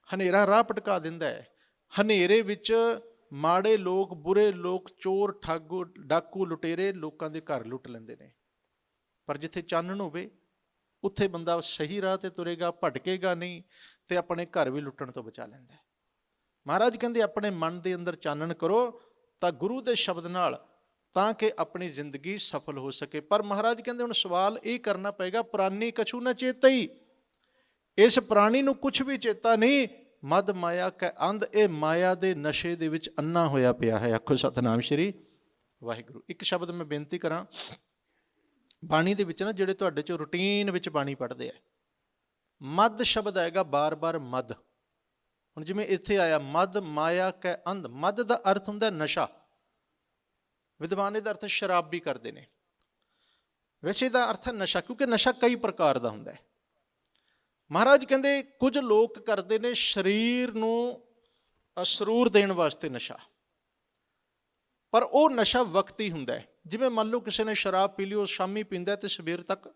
ਹਨੇਰਾ ਰਾਹ ਭਟਕਾ ਦਿੰਦਾ ਹੈ। ਹਨੇਰੇ ਵਿੱਚ ਮਾੜੇ ਲੋਕ, ਬੁਰੇ ਲੋਕ, ਚੋਰ, ਠੱਗ, ਡਾਕੂ, ਲੁਟੇਰੇ ਲੋਕਾਂ ਦੇ ਘਰ ਲੁੱਟ ਲੈਂਦੇ ਨੇ। ਪਰ ਜਿੱਥੇ ਚਾਨਣ ਹੋਵੇ ਉੱਥੇ ਬੰਦਾ ਸਹੀ ਰਾਹ ਤੇ ਤੁਰੇਗਾ, ਭਟਕੇਗਾ ਨਹੀਂ, ਤੇ ਆਪਣੇ ਘਰ ਵੀ ਲੁੱਟਣ ਤੋਂ ਬਚਾ ਲੈਂਦਾ। ਮਹਾਰਾਜ ਕਹਿੰਦੇ ਆਪਣੇ ਮਨ ਦੇ ਅੰਦਰ ਚਾਨਣ ਕਰੋ ਤਾਂ ਗੁਰੂ ਦੇ ਸ਼ਬਦ ਨਾਲ, ਤਾਂ ਕਿ ਆਪਣੀ ਜ਼ਿੰਦਗੀ ਸਫਲ ਹੋ ਸਕੇ। ਪਰ ਮਹਾਰਾਜ ਕਹਿੰਦੇ ਹੁਣ ਸਵਾਲ ਇਹ ਕਰਨਾ ਪਏਗਾ, ਪ੍ਰਾਨੀ ਕਛੂ ਨਾ ਚੇਤਈ, ਇਸ ਪ੍ਰਾਣੀ ਨੂੰ ਕੁਛ ਵੀ ਚੇਤਾ ਨਹੀਂ। ਮਦ ਮਾਇਆ ਕੈ ਅੰਧ, ਇਹ ਮਾਇਆ ਦੇ ਨਸ਼ੇ ਦੇ ਵਿੱਚ ਅੰਨਾ ਹੋਇਆ ਪਿਆ ਹੈ। ਆਖੋ ਸਤਿਨਾਮ ਸ਼੍ਰੀ ਵਾਹਿਗੁਰੂ। ਇੱਕ ਸ਼ਬਦ ਮੈਂ ਬੇਨਤੀ ਕਰਾਂ, ਬਾਣੀ ਦੇ ਵਿੱਚ ਨਾ ਜਿਹੜੇ ਤੁਹਾਡੇ ਚੋਂ ਰੂਟੀਨ ਵਿੱਚ ਬਾਣੀ ਪੜ੍ਹਦੇ ਆ, ਮਦ ਸ਼ਬਦ ਆਏਗਾ ਬਾਰ-ਬਾਰ, ਮਦ। ਹੁਣ ਜਿਵੇਂ ਇੱਥੇ ਆਇਆ ਮਦ ਮਾਇਆ ਕੈ ਅੰਧ, ਮਦ ਦਾ ਅਰਥ ਹੁੰਦਾ ਨਸ਼ਾ। ਵਿਦਵਾਨ ਇਹਦਾ ਅਰਥ ਸ਼ਰਾਬ ਵੀ ਕਰਦੇ ਨੇ, ਵੈਸੇ ਇਹਦਾ ਅਰਥ ਹੈ ਨਸ਼ਾ, ਕਿਉਂਕਿ ਨਸ਼ਾ ਕਈ ਪ੍ਰਕਾਰ ਦਾ ਹੁੰਦਾ ਹੈ। ਮਹਾਰਾਜ ਕਹਿੰਦੇ ਕੁਝ ਲੋਕ ਕਰਦੇ ਨੇ ਸਰੀਰ ਨੂੰ ਸਰੂਰ ਦੇਣ ਵਾਸਤੇ ਨਸ਼ਾ, ਪਰ ਉਹ ਨਸ਼ਾ ਵਕਤੀ ਹੁੰਦਾ ਹੈ। ਜਿਵੇਂ ਮੰਨ ਲਓ ਕਿਸੇ ਨੇ ਸ਼ਰਾਬ ਪੀ ਲਈ, ਉਹ ਸ਼ਾਮੀ ਪੀਂਦਾ ਤੇ ਸਵੇਰ ਤੱਕ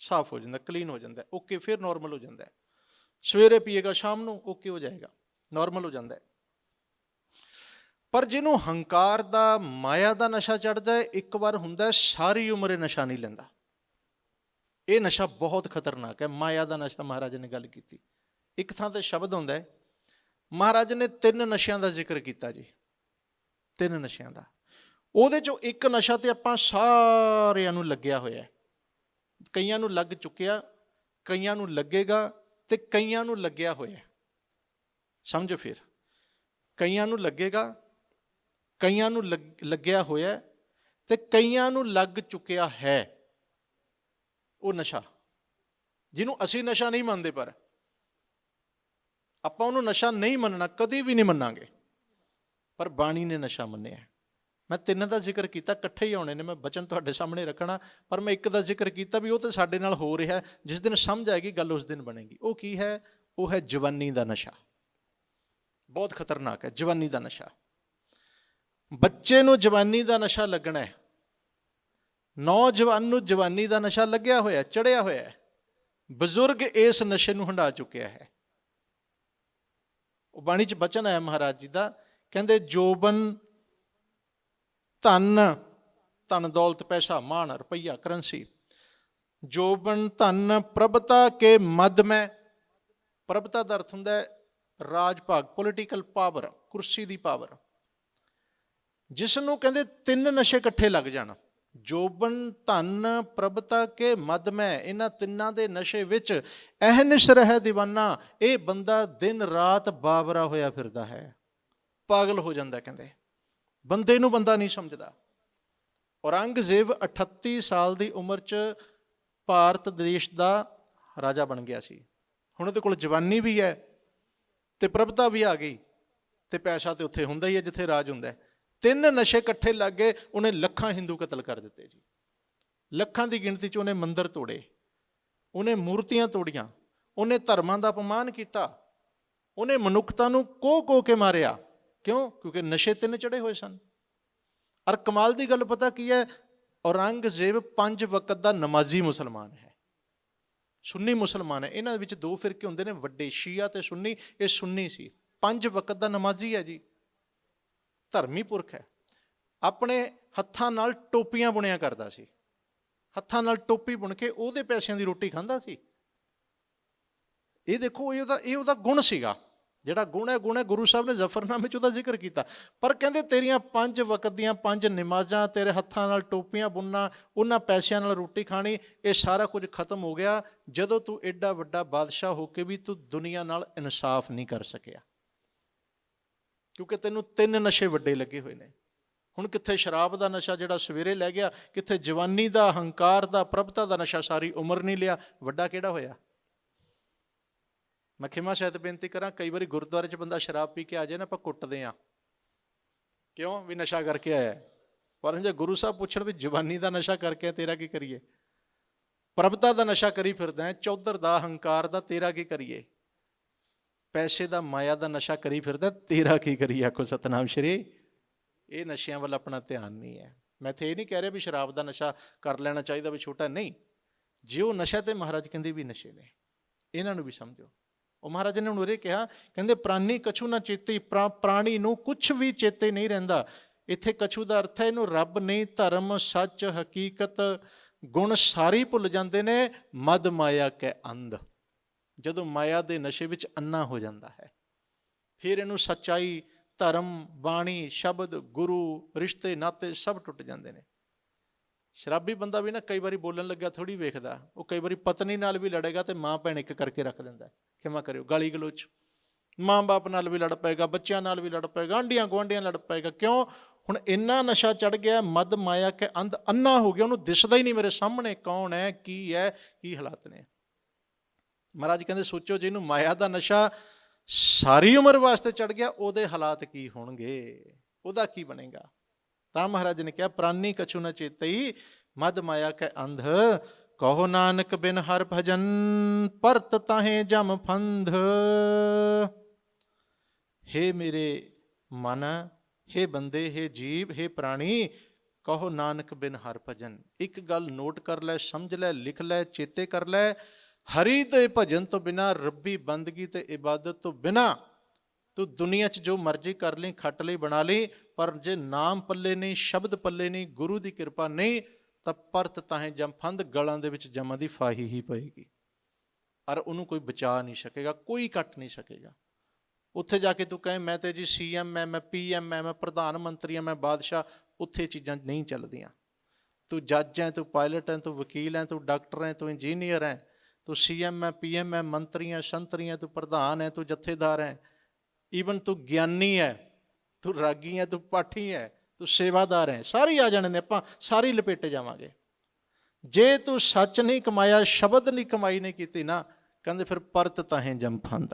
ਸਾਫ਼ ਹੋ ਜਾਂਦਾ, ਕਲੀਨ ਹੋ ਜਾਂਦਾ, ਓਕੇ, ਫਿਰ ਨੋਰਮਲ ਹੋ ਜਾਂਦਾ। ਸਵੇਰੇ ਪੀਏਗਾ, ਸ਼ਾਮ ਨੂੰ ਓਕੇ ਹੋ ਜਾਏਗਾ, ਨੋਰਮਲ ਹੋ ਜਾਂਦਾ। ਪਰ ਜਿਹਨੂੰ ਹੰਕਾਰ ਦਾ, ਮਾਇਆ ਦਾ ਨਸ਼ਾ ਚੜ੍ਹਦਾ ਹੈ, ਇੱਕ ਵਾਰ ਹੁੰਦਾ, ਸਾਰੀ ਉਮਰ ਇਹ ਨਸ਼ਾ ਨਹੀਂ ਲੈਂਦਾ। ਇਹ ਨਸ਼ਾ ਬਹੁਤ ਖਤਰਨਾਕ ਹੈ। ਮਾਇਆ ਦਾ ਨਸ਼ਾ ਮਹਾਰਾਜ ਨੇ ਗੱਲ ਕੀਤੀ, ਇੱਕ ਥਾਂ ਤੇ ਸ਼ਬਦ ਹੁੰਦਾ ਹੈ, ਮਹਾਰਾਜ ਨੇ 3 ਨਸ਼ਿਆਂ ਦਾ ਜ਼ਿਕਰ ਕੀਤਾ ਜੀ, 3 ਨਸ਼ਿਆਂ ਦਾ। ਉਹਦੇ ਚੋਂ ਇੱਕ ਨਸ਼ਾ ਤੇ ਆਪਾਂ ਸਾਰਿਆਂ ਨੂੰ ਲੱਗਿਆ ਹੋਇਆ, ਕਈਆਂ ਨੂੰ ਲੱਗ ਚੁੱਕਿਆ, ਕਈਆਂ ਨੂੰ ਲੱਗੇਗਾ, ਤੇ ਕਈਆਂ ਨੂੰ ਲੱਗਿਆ ਹੋਇਆ। ਸਮਝੋ ਫਿਰ, ਕਈਆਂ ਨੂੰ ਲੱਗੇਗਾ, ਕਈਆਂ ਨੂੰ ਲੱਗਿਆ ਹੋਇਆ, ਤੇ ਕਈਆਂ ਨੂੰ ਲੱਗ ਚੁੱਕਿਆ ਹੈ। ਉਹ ਨਸ਼ਾ ਜਿਹਨੂੰ ਅਸੀਂ ਨਸ਼ਾ ਨਹੀਂ ਮੰਨਦੇ, ਪਰ ਆਪਾਂ ਉਹਨੂੰ ਨਸ਼ਾ ਨਹੀਂ ਮੰਨਣਾ, ਕਦੇ ਵੀ ਨਹੀਂ ਮੰਨਾਂਗੇ, ਪਰ ਬਾਣੀ ਨੇ ਨਸ਼ਾ ਮੰਨਿਆ। ਮੈਂ 3 ਦਾ ਜ਼ਿਕਰ ਕੀਤਾ, ਇਕੱਠੇ ਹੀ ਆਉਣੇ ਨੇ, ਮੈਂ ਬਚਨ ਤੁਹਾਡੇ ਸਾਹਮਣੇ ਰੱਖਣਾ, ਪਰ ਮੈਂ ਇੱਕ ਦਾ ਜ਼ਿਕਰ ਕੀਤਾ ਵੀ ਉਹ ਤਾਂ ਸਾਡੇ ਨਾਲ ਹੋ ਰਿਹਾ। ਜਿਸ ਦਿਨ ਸਮਝ ਆਏਗੀ ਗੱਲ, ਉਸ ਦਿਨ ਬਣੇਗੀ। ਉਹ ਕੀ ਹੈ? ਉਹ ਹੈ ਜਵਾਨੀ ਦਾ ਨਸ਼ਾ। ਬਹੁਤ ਖਤਰਨਾਕ ਹੈ ਜਵਾਨੀ ਦਾ ਨਸ਼ਾ। ਬੱਚੇ ਨੂੰ ਜਵਾਨੀ ਦਾ ਨਸ਼ਾ ਲੱਗਣਾ ਹੈ, ਨੌਜਵਾਨ ਨੂੰ ਜਵਾਨੀ ਦਾ ਨਸ਼ਾ ਲੱਗਿਆ ਹੋਇਆ, ਚੜਿਆ ਹੋਇਆ ਹੈ। ਬਜ਼ੁਰਗ ਇਸ ਨਸ਼ੇ ਨੂੰ ਹੰਢਾ ਚੁੱਕਿਆ ਹੈ। ਉਹ ਬਾਣੀ 'ਚ ਬਚਨ ਆਇਆ ਮਹਾਰਾਜ ਜੀ ਦਾ, ਕਹਿੰਦੇ ਜੋਬਨ ਧਨ, ਧਨ ਦੌਲਤ, ਪੈਸਾ, ਮਾਣ, ਰੁਪਈਆ, ਕਰੰਸੀ, ਜੋਬਨ ਧਨ ਪ੍ਰਭਤਾ ਕੇ ਮਦ ਮੈਂ। ਪ੍ਰਭਤਾ ਦਾ ਅਰਥ ਹੁੰਦਾ ਹੈ ਰਾਜ ਭਾਗ, ਪੋਲੀਟੀਕਲ ਪਾਵਰ, ਕੁਰਸੀ ਦੀ ਪਾਵਰ। ਜਿਸ ਨੂੰ ਕਹਿੰਦੇ 3 ਨਸ਼ੇ ਇਕੱਠੇ ਲੱਗ ਜਾਣ, ਜੋਬਨ ਧਨ ਪ੍ਰਭਤਾ ਕੇ ਮਦ ਮੈਂ, ਇਹਨਾਂ 3 ਦੇ ਨਸ਼ੇ ਵਿੱਚ ਅਹਨਿਸ਼ ਰਹਿ ਦੀਵਾਨਾ। ਇਹ ਬੰਦਾ ਦਿਨ ਰਾਤ ਬਾਵਰਾ ਹੋਇਆ ਫਿਰਦਾ ਹੈ, ਪਾਗਲ ਹੋ ਜਾਂਦਾ। ਕਹਿੰਦੇ ਬੰਦੇ ਨੂੰ ਬੰਦਾ ਨਹੀਂ ਸਮਝਦਾ। ਔਰੰਗਜ਼ੇਬ 38 ਸਾਲ ਦੀ ਉਮਰ 'ਚ ਭਾਰਤ ਦੇਸ਼ ਦਾ ਰਾਜਾ ਬਣ ਗਿਆ ਸੀ। ਹੁਣ ਉਹਦੇ ਕੋਲ ਜਵਾਨੀ ਵੀ ਹੈ, ਤੇ ਪ੍ਰਭਤਾ ਵੀ ਆ ਗਈ, ਤੇ ਪੈਸਾ ਤੇ ਉੱਥੇ ਹੁੰਦਾ ਹੀ ਹੈ ਜਿੱਥੇ ਰਾਜ ਹੁੰਦਾ। 3 ਨਸ਼ੇ ਇਕੱਠੇ ਲੱਗ ਗਏ, ਉਹਨੇ ਲੱਖਾਂ ਹਿੰਦੂ ਕਤਲ ਕਰ ਦਿੱਤੇ ਜੀ। ਲੱਖਾਂ ਦੀ ਗਿਣਤੀ 'ਚ ਉਹਨੇ ਮੰਦਿਰ ਤੋੜੇ, ਉਹਨੇ ਮੂਰਤੀਆਂ ਤੋੜੀਆਂ, ਉਹਨੇ ਧਰਮਾਂ ਦਾ ਅਪਮਾਨ ਕੀਤਾ, ਉਹਨੇ ਮਨੁੱਖਤਾ ਨੂੰ ਕੋਹ ਕੇ ਮਾਰਿਆ। ਕਿਉਂ? ਕਿਉਂਕਿ ਨਸ਼ੇ 3 ਚੜੇ ਹੋਏ ਸਨ। ਔਰ ਕਮਾਲ ਦੀ ਗੱਲ ਪਤਾ ਕੀ ਹੈ? ਔਰੰਗਜ਼ੇਬ 5 ਵਕਤ ਦਾ ਨਮਾਜ਼ੀ ਮੁਸਲਮਾਨ ਹੈ। ਸੁੰਨੀ ਮੁਸਲਮਾਨ ਹੈ, ਇਹਨਾਂ ਦੇ ਵਿੱਚ ਦੋ ਫਿਰਕੇ ਹੁੰਦੇ ਨੇ ਵੱਡੇ, ਸ਼ੀਆ ਤੇ ਸੁੰਨੀ। ਇਹ ਸੁੰਨੀ ਸੀ, 5 ਵਕਤ ਦਾ ਨਮਾਜ਼ੀ ਹੈ ਜੀ, ਧਰਮੀ ਪੁਰਖ ਹੈ। ਆਪਣੇ ਹੱਥਾਂ ਨਾਲ ਟੋਪੀਆਂ ਬੁਣਿਆ ਕਰਦਾ ਸੀ, ਹੱਥਾਂ ਨਾਲ ਟੋਪੀ ਬੁਣ ਕੇ ਉਹਦੇ ਪੈਸਿਆਂ ਦੀ ਰੋਟੀ ਖਾਂਦਾ ਸੀ। ਇਹ ਦੇਖੋ, ਇਹ ਉਹਦਾ ਗੁਣ ਸੀਗਾ। ਜਿਹੜਾ ਗੁਣ ਹੈ ਗੁਰੂ ਸਾਹਿਬ ਨੇ ਜ਼ਫਰਨਾਮੇ 'ਚ ਉਹਦਾ ਜ਼ਿਕਰ ਕੀਤਾ। ਪਰ ਕਹਿੰਦੇ ਤੇਰੀਆਂ 5 ਵਕਤ ਦੀਆਂ 5 ਨਮਾਜ਼ਾਂ, ਤੇਰੇ ਹੱਥਾਂ ਨਾਲ ਟੋਪੀਆਂ ਬੁਣਨਾ, ਉਹਨਾਂ ਪੈਸਿਆਂ ਨਾਲ ਰੋਟੀ ਖਾਣੀ, ਇਹ ਸਾਰਾ ਕੁਝ ਖਤਮ ਹੋ ਗਿਆ ਜਦੋਂ ਤੂੰ ਐਡਾ ਵੱਡਾ ਬਾਦਸ਼ਾਹ ਹੋ ਕੇ ਵੀ ਤੂੰ ਦੁਨੀਆ ਨਾਲ ਇਨਸਾਫ ਨਹੀਂ ਕਰ ਸਕਿਆ, ਕਿਉਂਕਿ ਤੈਨੂੰ 3 ਨਸ਼ੇ ਵੱਡੇ ਲੱਗੇ ਹੋਏ ਨੇ। ਹੁਣ ਕਿੱਥੇ ਸ਼ਰਾਬ ਦਾ ਨਸ਼ਾ ਜਿਹੜਾ ਸਵੇਰੇ ਲੈ ਗਿਆ, ਕਿੱਥੇ ਜਵਾਨੀ ਦਾ, ਹੰਕਾਰ ਦਾ, ਪ੍ਰਭਤਾ ਦਾ ਨਸ਼ਾ ਸਾਰੀ ਉਮਰ ਨਹੀਂ ਲਿਆ, ਵੱਡਾ ਕਿਹੜਾ ਹੋਇਆ? ਮੈਂ ਖਿਮਾ ਸ਼ਾਇਦ ਬੇਨਤੀ ਕਰਾਂ, ਕਈ ਵਾਰੀ ਗੁਰਦੁਆਰੇ 'ਚ ਬੰਦਾ ਸ਼ਰਾਬ ਪੀ ਕੇ ਆ ਜਾਏ ਨਾ, ਆਪਾਂ ਕੁੱਟਦੇ ਹਾਂ, ਕਿਉਂ? ਵੀ ਨਸ਼ਾ ਕਰਕੇ ਆਇਆ। ਪਰ ਜੇ ਗੁਰੂ ਸਾਹਿਬ ਪੁੱਛਣ ਵੀ ਜਵਾਨੀ ਦਾ ਨਸ਼ਾ ਕਰਕੇ ਤੇਰਾ ਕੀ ਕਰੀਏ? ਪ੍ਰਭਤਾ ਦਾ ਨਸ਼ਾ ਕਰੀ ਫਿਰਦਾ ਹੈ, ਚੌਧਰ ਦਾ, ਹੰਕਾਰ ਦਾ, ਤੇਰਾ ਕੀ ਕਰੀਏ? ਪੈਸੇ ਦਾ, ਮਾਇਆ ਦਾ ਨਸ਼ਾ ਕਰੀ ਫਿਰਦਾ, ਤੇਰਾ ਕੀ ਕਰੀਏ? ਆਖੋ ਸਤਨਾਮ ਸ਼੍ਰੀ। ਇਹ ਨਸ਼ਿਆਂ ਵੱਲ ਆਪਣਾ ਧਿਆਨ ਨਹੀਂ ਹੈ। ਮੈਂ ਤੇ ਇਹ ਨਹੀਂ ਕਹਿ ਰਿਹਾ ਵੀ ਸ਼ਰਾਬ ਦਾ ਨਸ਼ਾ ਕਰ ਲੈਣਾ ਚਾਹੀਦਾ ਵੀ ਛੋਟਾ, ਨਹੀਂ। ਜੇ ਉਹ ਨਸ਼ਾ ਤੇ ਮਹਾਰਾਜ ਕਹਿੰਦੇ ਵੀ ਨਸ਼ੇ ਨੇ, ਇਹਨਾਂ ਨੂੰ ਵੀ ਸਮਝੋ। ਉਹ ਮਹਾਰਾਜ ਨੇ ਹੁਣ ਉਰੇ ਕਿਹਾ, ਕਹਿੰਦੇ ਪ੍ਰਾਨੀ ਕਛੂ ਨਾ ਚੇਤੇ, ਪ੍ਰਾਣੀ ਨੂੰ ਕੁਛ ਵੀ ਚੇਤੇ ਨਹੀਂ ਰਹਿੰਦਾ। ਇੱਥੇ ਕਛੂ ਦਾ ਅਰਥ ਹੈ ਇਹਨੂੰ ਰੱਬ ਨਹੀਂ, ਧਰਮ, ਸੱਚ, ਹਕੀਕਤ, ਗੁਣ ਸਾਰੇ ਭੁੱਲ ਜਾਂਦੇ ਨੇ। ਮਦ ਮਾਇਆ ਕੈ ਅੰਧ, ਜਦੋਂ ਮਾਇਆ ਦੇ ਨਸ਼ੇ ਵਿੱਚ ਅੰਨਾ ਹੋ ਜਾਂਦਾ ਹੈ, ਫਿਰ ਇਹਨੂੰ ਸੱਚਾਈ, ਧਰਮ, ਬਾਣੀ, ਸ਼ਬਦ, ਗੁਰੂ, ਰਿਸ਼ਤੇ ਨਾਤੇ ਸਭ ਟੁੱਟ ਜਾਂਦੇ ਨੇ। ਸ਼ਰਾਬੀ ਬੰਦਾ ਵੀ ਨਾ ਕਈ ਵਾਰੀ ਬੋਲਣ ਲੱਗਿਆ ਥੋੜ੍ਹੀ ਵੇਖਦਾ, ਉਹ ਕਈ ਵਾਰੀ ਪਤਨੀ ਨਾਲ ਵੀ ਲੜੇਗਾ ਤੇ ਮਾਂ ਭੈਣ ਇੱਕ ਕਰਕੇ ਰੱਖ ਦਿੰਦਾ। ਖਿਮਾ ਕਰਿਓ, ਗਾਲੀ ਗਲੋਚ, ਮਾਂ ਬਾਪ ਨਾਲ ਵੀ ਲੜ ਪਏਗਾ, ਬੱਚਿਆਂ ਨਾਲ ਵੀ ਲੜ ਪਏਗਾ, ਆਂਢੀਆਂ ਗੁਆਂਢੀਆਂ ਲੜ ਪਏਗਾ। ਕਿਉਂ? ਹੁਣ ਇੰਨਾ ਨਸ਼ਾ ਚੜ੍ਹ ਗਿਆ, ਮਦ ਮਾਇਆ ਕੇ ਅੰਧ, ਅੰਨਾ ਹੋ ਗਿਆ, ਉਹਨੂੰ ਦਿਸਦਾ ਹੀ ਨਹੀਂ ਮੇਰੇ ਸਾਹਮਣੇ ਕੌਣ ਹੈ, ਕੀ ਹੈ, ਕੀ ਹਾਲਾਤ ਨੇ। ਮਹਾਰਾਜ ਕਹਿੰਦੇ ਸੋਚੋ, ਜਿਹਨੂੰ ਮਾਇਆ ਦਾ ਨਸ਼ਾ ਸਾਰੀ ਉਮਰ ਵਾਸਤੇ ਚੜ੍ਹ ਗਿਆ, ਉਹਦੇ ਹਾਲਾਤ ਕੀ ਹੋਣਗੇ, ਉਹਦਾ ਕੀ ਬਣੇਗਾ? ਤਾਂ ਮਹਾਰਾਜ ਨੇ ਕਿਹਾ ਪ੍ਰਾਨੀ ਕਛੂ ਨ ਚੇਤਈ, ਮਦ ਮਾਇਆ ਕੈ ਅੰਧ, ਕਹੋ ਨਾਨਕ ਬਿਨ ਹਰ ਭਜਨ, ਪਰਤ ਤਾਹੇ ਜਮ ਫੰਧ। ਹੇ ਮੇਰੇ ਮਨ, ਹੇ ਬੰਦੇ, ਹੇ ਜੀਵ, ਹੇ ਪ੍ਰਾਣੀ, ਕਹੋ ਨਾਨਕ ਬਿਨ ਹਰ ਭਜਨ। ਇੱਕ ਗੱਲ ਨੋਟ ਕਰ ਲੈ, ਸਮਝ ਲੈ, ਲਿਖ ਲੈ, ਚੇਤੇ ਕਰ ਲੈ, ਹਰੀ ਦੇ ਭਜਨ ਤੋਂ ਬਿਨਾਂ, ਰੱਬੀ ਬੰਦਗੀ ਤੇ ਇਬਾਦਤ ਤੋਂ ਬਿਨਾਂ ਤੂੰ ਦੁਨੀਆ 'ਚ ਜੋ ਮਰਜ਼ੀ ਕਰ ਲਈ, ਖੱਟ ਲਈ, ਬਣਾ ਲਈ, ਪਰ ਜੇ ਨਾਮ ਪੱਲੇ ਨਹੀਂ, ਸ਼ਬਦ ਪੱਲੇ ਨਹੀਂ, ਗੁਰੂ ਦੀ ਕਿਰਪਾ ਨਹੀਂ, ਤਾਂ ਪਰਤ ਤਾਹੇ ਜਮ ਫੰਦ, ਗਲਾਂ ਦੇ ਵਿੱਚ ਜਮਾਂ ਦੀ ਫਾਹੀ ਹੀ ਪਏਗੀ। ਔਰ ਉਹਨੂੰ ਕੋਈ ਬਚਾ ਨਹੀਂ ਸਕੇਗਾ, ਕੋਈ ਕੱਟ ਨਹੀਂ ਸਕੇਗਾ। ਉੱਥੇ ਜਾ ਕੇ ਤੂੰ ਕਹੇ ਮੈਂ ਤੇ ਜੀ CM ਹੈ, ਮੈਂ PM ਹੈ, ਮੈਂ ਪ੍ਰਧਾਨ ਮੰਤਰੀ ਹਾਂ, ਮੈਂ ਬਾਦਸ਼ਾਹ, ਉੱਥੇ ਚੀਜ਼ਾਂ ਨਹੀਂ ਚੱਲਦੀਆਂ। ਤੂੰ ਜੱਜ ਹੈ, ਤੂੰ ਪਾਇਲਟ ਹੈ, ਤੂੰ ਵਕੀਲ ਹੈ, ਤੂੰ ਡਾਕਟਰ ਹੈ, ਤੂੰ ਇੰਜੀਨੀਅਰ ਹੈ, ਤੂੰ CM ਹੈ, PM ਹੈ, ਮੰਤਰੀ ਹੈ, ਸੰਤਰੀ ਹੈ, ਤੂੰ ਪ੍ਰਧਾਨ ਹੈ, ਤੂੰ ਜਥੇਦਾਰ ਹੈ, ਈਵਨ ਤੂੰ ਗਿਆਨੀ ਹੈ, ਤੂੰ ਰਾਗੀ ਹੈ, ਤੂੰ ਪਾਠੀ ਹੈ, ਤੂੰ ਸੇਵਾਦਾਰ ਹੈ, ਸਾਰੇ ਆ ਜਾਣੇ ਨੇ, ਆਪਾਂ ਸਾਰੇ ਲਪੇਟੇ ਜਾਵਾਂਗੇ। ਜੇ ਤੂੰ ਸੱਚ ਨਹੀਂ ਕਮਾਇਆ, ਸ਼ਬਦ ਨਹੀਂ ਕਮਾਈ ਨਹੀਂ ਕੀਤੀ ਨਾ, ਕਹਿੰਦੇ ਫਿਰ ਪਰਤ ਤਾਹੇ ਜਮ ਫੰਦ।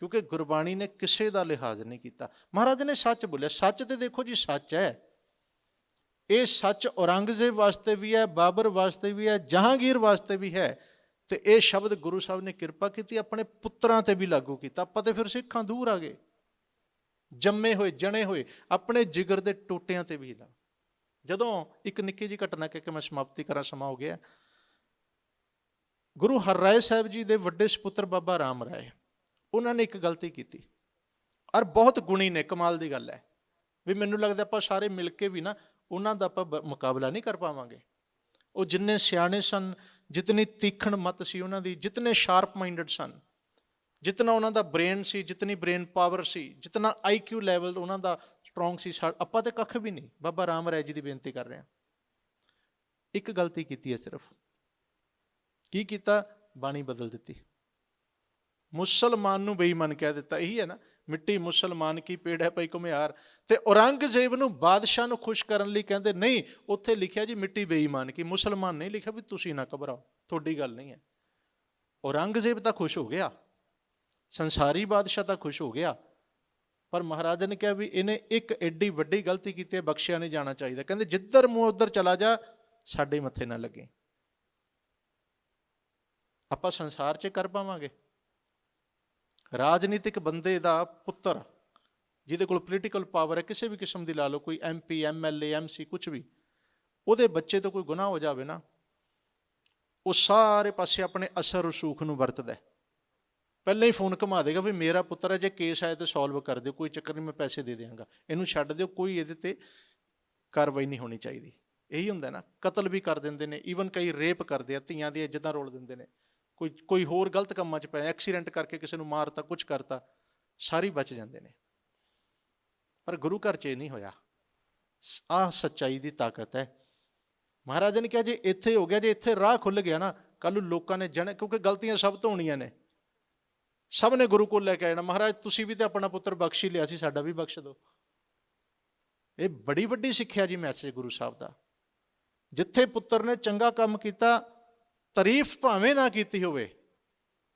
ਕਿਉਂਕਿ ਗੁਰਬਾਣੀ ਨੇ ਕਿਸੇ ਦਾ ਲਿਹਾਜ਼ ਨਹੀਂ ਕੀਤਾ। ਮਹਾਰਾਜ ਨੇ ਸੱਚ ਬੋਲਿਆ। ਸੱਚ ਤੇ ਦੇਖੋ ਜੀ, ਸੱਚ ਹੈ। ਇਹ ਸੱਚ ਔਰੰਗਜ਼ੇਬ ਵਾਸਤੇ ਵੀ ਹੈ, ਬਾਬਰ ਵਾਸਤੇ ਵੀ ਹੈ, ਜਹਾਂਗੀਰ ਵਾਸਤੇ ਵੀ ਹੈ। ਤੇ ਇਹ ਸ਼ਬਦ ਗੁਰੂ ਸਾਹਿਬ ਨੇ ਕਿਰਪਾ ਕੀਤੀ, ਆਪਣੇ ਪੁੱਤਰਾਂ ਤੇ ਵੀ ਲਾਗੂ ਕੀਤਾ। ਆਪਾਂ ਤੇ ਫਿਰ ਸਿੱਖਾਂ ਦੂਰ ਆ ਗਏ, ਜੰਮੇ ਹੋਏ, ਜਣੇ ਹੋਏ, ਆਪਣੇ ਜਿਗਰ ਦੇ ਟੋਟਿਆਂ ਤੇ ਵੀ ਲਾ। ਜਦੋਂ ਇੱਕ ਨਿੱਕੀ ਜਿਹੀ ਘਟਨਾ ਕਹਿ ਕੇ ਮੈਂ ਸਮਾਪਤੀ ਕਰਾਂ, ਸਮਾਂ ਹੋ ਗਿਆ। ਗੁਰੂ ਹਰਿਰਾਏ ਸਾਹਿਬ ਜੀ ਦੇ ਵੱਡੇ ਸਪੁੱਤਰ ਬਾਬਾ ਰਾਮ ਰਾਏ, ਉਹਨਾਂ ਨੇ ਇੱਕ ਗਲਤੀ ਕੀਤੀ, ਔਰ ਬਹੁਤ ਗੁਣੀ ਨੇ, ਕਮਾਲ ਦੀ ਗੱਲ ਹੈ। ਵੀ ਮੈਨੂੰ ਲੱਗਦਾ ਆਪਾਂ ਸਾਰੇ ਮਿਲ ਕੇ ਵੀ ਨਾ ਉਹਨਾਂ ਦਾ ਆਪਾਂ ਮੁਕਾਬਲਾ ਨਹੀਂ ਕਰ ਪਾਵਾਂਗੇ। ਉਹ ਜਿੰਨੇ ਸਿਆਣੇ ਸਨ, ਜਿਤਨੀ ਤੀਖਣ ਮਤ ਸੀ ਉਹਨਾਂ ਦੀ, ਜਿਤਨੇ ਸ਼ਾਰਪ ਮਾਈਂਡਡ ਸਨ, ਜਿਤਨਾ ਉਹਨਾਂ ਦਾ ਬ੍ਰੇਨ ਸੀ, ਜਿਤਨੀ ਬ੍ਰੇਨ ਪਾਵਰ ਸੀ, ਜਿਤਨਾ IQ ਲੈਵਲ ਉਹਨਾਂ ਦਾ ਸਟਰੋਂਗ ਸੀ, ਆਪਾਂ ਤੇ ਕੱਖ ਵੀ ਨਹੀਂ। ਬਾਬਾ ਰਾਮ ਰਾਏ ਜੀ ਦੀ ਬੇਨਤੀ ਕਰ ਰਿਹਾ। ਇੱਕ ਗਲਤੀ ਕੀਤੀ ਹੈ ਸਿਰਫ। ਕੀ ਕੀਤਾ? ਬਾਣੀ ਬਦਲ ਦਿੱਤੀ, ਮੁਸਲਮਾਨ ਨੂੰ ਬੇਈਮਾਨ ਕਹਿ ਦਿੱਤਾ। ਇਹੀ ਹੈ ਨਾ, ਮਿੱਟੀ ਮੁਸਲਮਾਨ ਕੀ ਪੇੜ ਹੈ ਪਈ ਘੁਮਿਆਰ। ਤੇ ਔਰੰਗਜ਼ੇਬ ਨੂੰ, ਬਾਦਸ਼ਾਹ ਨੂੰ ਖੁਸ਼ ਕਰਨ ਲਈ ਕਹਿੰਦੇ ਨਹੀਂ, ਉੱਥੇ ਲਿਖਿਆ ਜੀ ਮਿੱਟੀ ਬੇਈਮਾਨ ਕੀ, ਮੁਸਲਮਾਨ ਨਹੀਂ ਲਿਖਿਆ। ਵੀ ਤੁਸੀਂ ਨਾ ਘਬਰਾਓ, ਤੁਹਾਡੀ ਗੱਲ ਨਹੀਂ ਹੈ। ਔਰੰਗਜ਼ੇਬ ਤਾਂ ਖੁਸ਼ ਹੋ ਗਿਆ, ਸੰਸਾਰੀ ਬਾਦਸ਼ਾਹ ਤਾਂ ਖੁਸ਼ ਹੋ ਗਿਆ, ਪਰ ਮਹਾਰਾਜ ਨੇ ਕਿਹਾ ਵੀ ਇਹਨੇ ਇੱਕ ਐਡੀ ਵੱਡੀ ਗਲਤੀ ਕੀਤੀ ਹੈ, ਬਖਸ਼ਿਆ ਨਹੀਂ ਜਾਣਾ ਚਾਹੀਦਾ। ਕਹਿੰਦੇ ਜਿੱਧਰ ਮੂੰਹ ਉੱਧਰ ਚਲਾ ਜਾ, ਸਾਡੇ ਮੱਥੇ ਨਾ ਲੱਗੇ। ਆਪਾਂ ਸੰਸਾਰ 'ਚ ਕਰ ਪਾਵਾਂਗੇ? ਰਾਜਨੀਤਿਕ ਬੰਦੇ ਦਾ ਪੁੱਤਰ, ਜਿਹਦੇ ਕੋਲ ਪੋਲੀਟੀਕਲ ਪਾਵਰ ਹੈ ਕਿਸੇ ਵੀ ਕਿਸਮ ਦੀ, ਲਾ ਲਓ ਕੋਈ MP, MLA, MC, ਕੁਛ ਵੀ, ਉਹਦੇ ਬੱਚੇ ਤੋਂ ਕੋਈ ਗੁਨਾਹ ਹੋ ਜਾਵੇ ਨਾ, ਉਹ ਸਾਰੇ ਪਾਸੇ ਆਪਣੇ ਅਸਰ ਰਸੂਖ ਨੂੰ ਵਰਤਦਾ ਹੈ। ਪਹਿਲਾਂ ਹੀ ਫੋਨ ਘੁਮਾ ਦੇਗਾ ਵੀ ਮੇਰਾ ਪੁੱਤਰ ਹੈ, ਜੇ ਕੇਸ ਆਏ ਤਾਂ ਸੋਲਵ ਕਰ ਦਿਓ, ਕੋਈ ਚੱਕਰ ਨਹੀਂ, ਮੈਂ ਪੈਸੇ ਦੇ ਦਿਆਂਗਾ, ਇਹਨੂੰ ਛੱਡ ਦਿਓ, ਕੋਈ ਇਹਦੇ ਤੇ ਕਾਰਵਾਈ ਨਹੀਂ ਹੋਣੀ ਚਾਹੀਦੀ। ਇਹੀ ਹੁੰਦਾ ਨਾ, ਕਤਲ ਵੀ ਕਰ ਦਿੰਦੇ ਨੇ, ਈਵਨ ਕਈ ਰੇਪ ਕਰਦੇ ਆ, ਧੀਆਂ ਦੀਆਂ ਇੱਜ਼ਤਾਂ ਰੋਲ ਦਿੰਦੇ ਨੇ, ਕੋਈ ਹੋਰ ਗਲਤ ਕੰਮਾਂ 'ਚ ਪਏ, ਐਕਸੀਡੈਂਟ ਕਰਕੇ ਕਿਸੇ ਨੂੰ ਮਾਰਤਾ, ਕੁਝ ਕਰਤਾ, ਸਾਰੇ ਬਚ ਜਾਂਦੇ ਨੇ। ਪਰ ਗੁਰੂ ਘਰ 'ਚ ਇਹ ਨਹੀਂ ਹੋਇਆ। ਆਹ ਸੱਚਾਈ ਦੀ ਤਾਕਤ ਹੈ। ਮਹਾਰਾਜ ਨੇ ਕਿਹਾ ਜੇ ਇੱਥੇ ਹੋ ਗਿਆ, ਜੇ ਇੱਥੇ ਰਾਹ ਖੁੱਲ੍ਹ ਗਿਆ ਨਾ, ਕੱਲ੍ਹ ਨੂੰ ਲੋਕਾਂ ਨੇ ਕਿਉਂਕਿ ਗਲਤੀਆਂ ਸਭ ਤੋਂ ਹੋਣੀਆਂ ਨੇ, ਸਭ ਨੇ ਗੁਰੂ ਕੋਲ ਲੈ ਕੇ ਆ ਜਾਣਾ, ਮਹਾਰਾਜ ਤੁਸੀਂ ਵੀ ਤਾਂ ਆਪਣਾ ਪੁੱਤਰ ਬਖਸ਼ ਹੀ ਲਿਆ ਸੀ, ਸਾਡਾ ਵੀ ਬਖਸ਼ ਦਿਓ। ਇਹ ਬੜੀ ਵੱਡੀ ਸਿੱਖਿਆ ਜੀ, ਮੈਸੇਜ ਗੁਰੂ ਸਾਹਿਬ ਦਾ। ਜਿੱਥੇ ਪੁੱਤਰ ਨੇ ਚੰਗਾ ਕੰਮ ਕੀਤਾ, ਤਾਰੀਫ ਭਾਵੇਂ ਨਾ ਕੀਤੀ ਹੋਵੇ,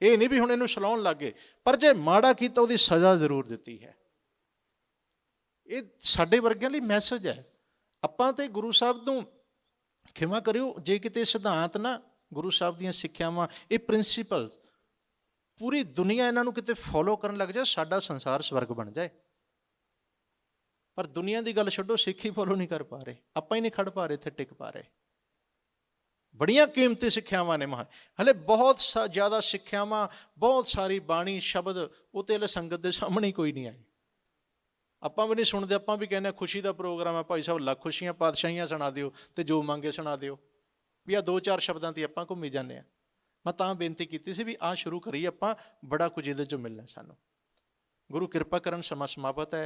ਇਹ ਨਹੀਂ ਵੀ ਹੁਣ ਇਹਨੂੰ ਸਲਾਉਣ ਲੱਗ ਗਏ, ਪਰ ਜੇ ਮਾੜਾ ਕੀਤਾ ਉਹਦੀ ਸਜ਼ਾ ਜ਼ਰੂਰ ਦਿੱਤੀ ਹੈ। ਇਹ ਸਾਡੇ ਵਰਗਿਆਂ ਲਈ ਮੈਸੇਜ ਹੈ। ਆਪਾਂ ਤੇ ਗੁਰੂ ਸਾਹਿਬ ਨੂੰ ਖਿਮਾ ਕਰਿਓ, ਜੇ ਕਿਤੇ ਸਿਧਾਂਤ ਨਾ, ਗੁਰੂ ਸਾਹਿਬ ਦੀਆਂ ਸਿੱਖਿਆਵਾਂ, ਇਹ ਪ੍ਰਿੰਸੀਪਲ ਪੂਰੀ ਦੁਨੀਆ ਇਹਨਾਂ ਨੂੰ ਕਿਤੇ ਫੋਲੋ ਕਰਨ ਲੱਗ ਜਾਏ, ਸਾਡਾ ਸੰਸਾਰ ਸਵਰਗ ਬਣ ਜਾਏ। ਪਰ ਦੁਨੀਆ ਦੀ ਗੱਲ ਛੱਡੋ, ਸਿੱਖ ਹੀ ਫੋਲੋ ਨਹੀਂ ਕਰ ਪਾ ਰਹੇ, ਆਪਾਂ ਹੀ ਨਹੀਂ ਖੜ ਪਾ ਰਹੇ, ਇੱਥੇ ਟਿਕ ਪਾ ਰਹੇ। ਬੜੀਆਂ ਕੀਮਤੀ ਸਿੱਖਿਆਵਾਂ ਨੇ ਮਹਾਨ, ਹਲੇ ਬਹੁਤ ਜ਼ਿਆਦਾ ਸਿੱਖਿਆਵਾਂ, ਬਹੁਤ ਸਾਰੀ ਬਾਣੀ ਸ਼ਬਦ, ਉਹ ਤੇ ਹਲੇ ਸੰਗਤ ਦੇ ਸਾਹਮਣੇ ਕੋਈ ਨਹੀਂ ਆਏ। ਆਪਾਂ ਵੀ ਨਹੀਂ ਸੁਣਦੇ, ਆਪਾਂ ਵੀ ਕਹਿੰਦੇ ਖੁਸ਼ੀ ਦਾ ਪ੍ਰੋਗਰਾਮ ਹੈ, ਭਾਈ ਸਾਹਿਬ ਲੱਖ ਖੁਸ਼ੀਆਂ ਪਾਤਸ਼ਾਹੀਆਂ ਸੁਣਾ ਦਿਓ ਤੇ ਜੋ ਮੰਗੇ ਸੁਣਾ ਦਿਓ, ਵੀ ਆਹ 2-4 ਸ਼ਬਦਾਂ ਤੇ ਆਪਾਂ ਘੁੰਮੀ ਜਾਂਦੇ ਹਾਂ। ਮੈਂ ਤਾਂ ਬੇਨਤੀ ਕੀਤੀ ਸੀ ਵੀ ਆਹ ਸ਼ੁਰੂ ਕਰੀਏ ਆਪਾਂ, ਬੜਾ ਕੁਝ ਇਹਦੇ 'ਚੋਂ ਮਿਲਣਾ ਸਾਨੂੰ। ਗੁਰੂ ਕਿਰਪਾ ਕਰਨ, ਸਮਾਂ ਸਮਾਪਤ ਹੈ।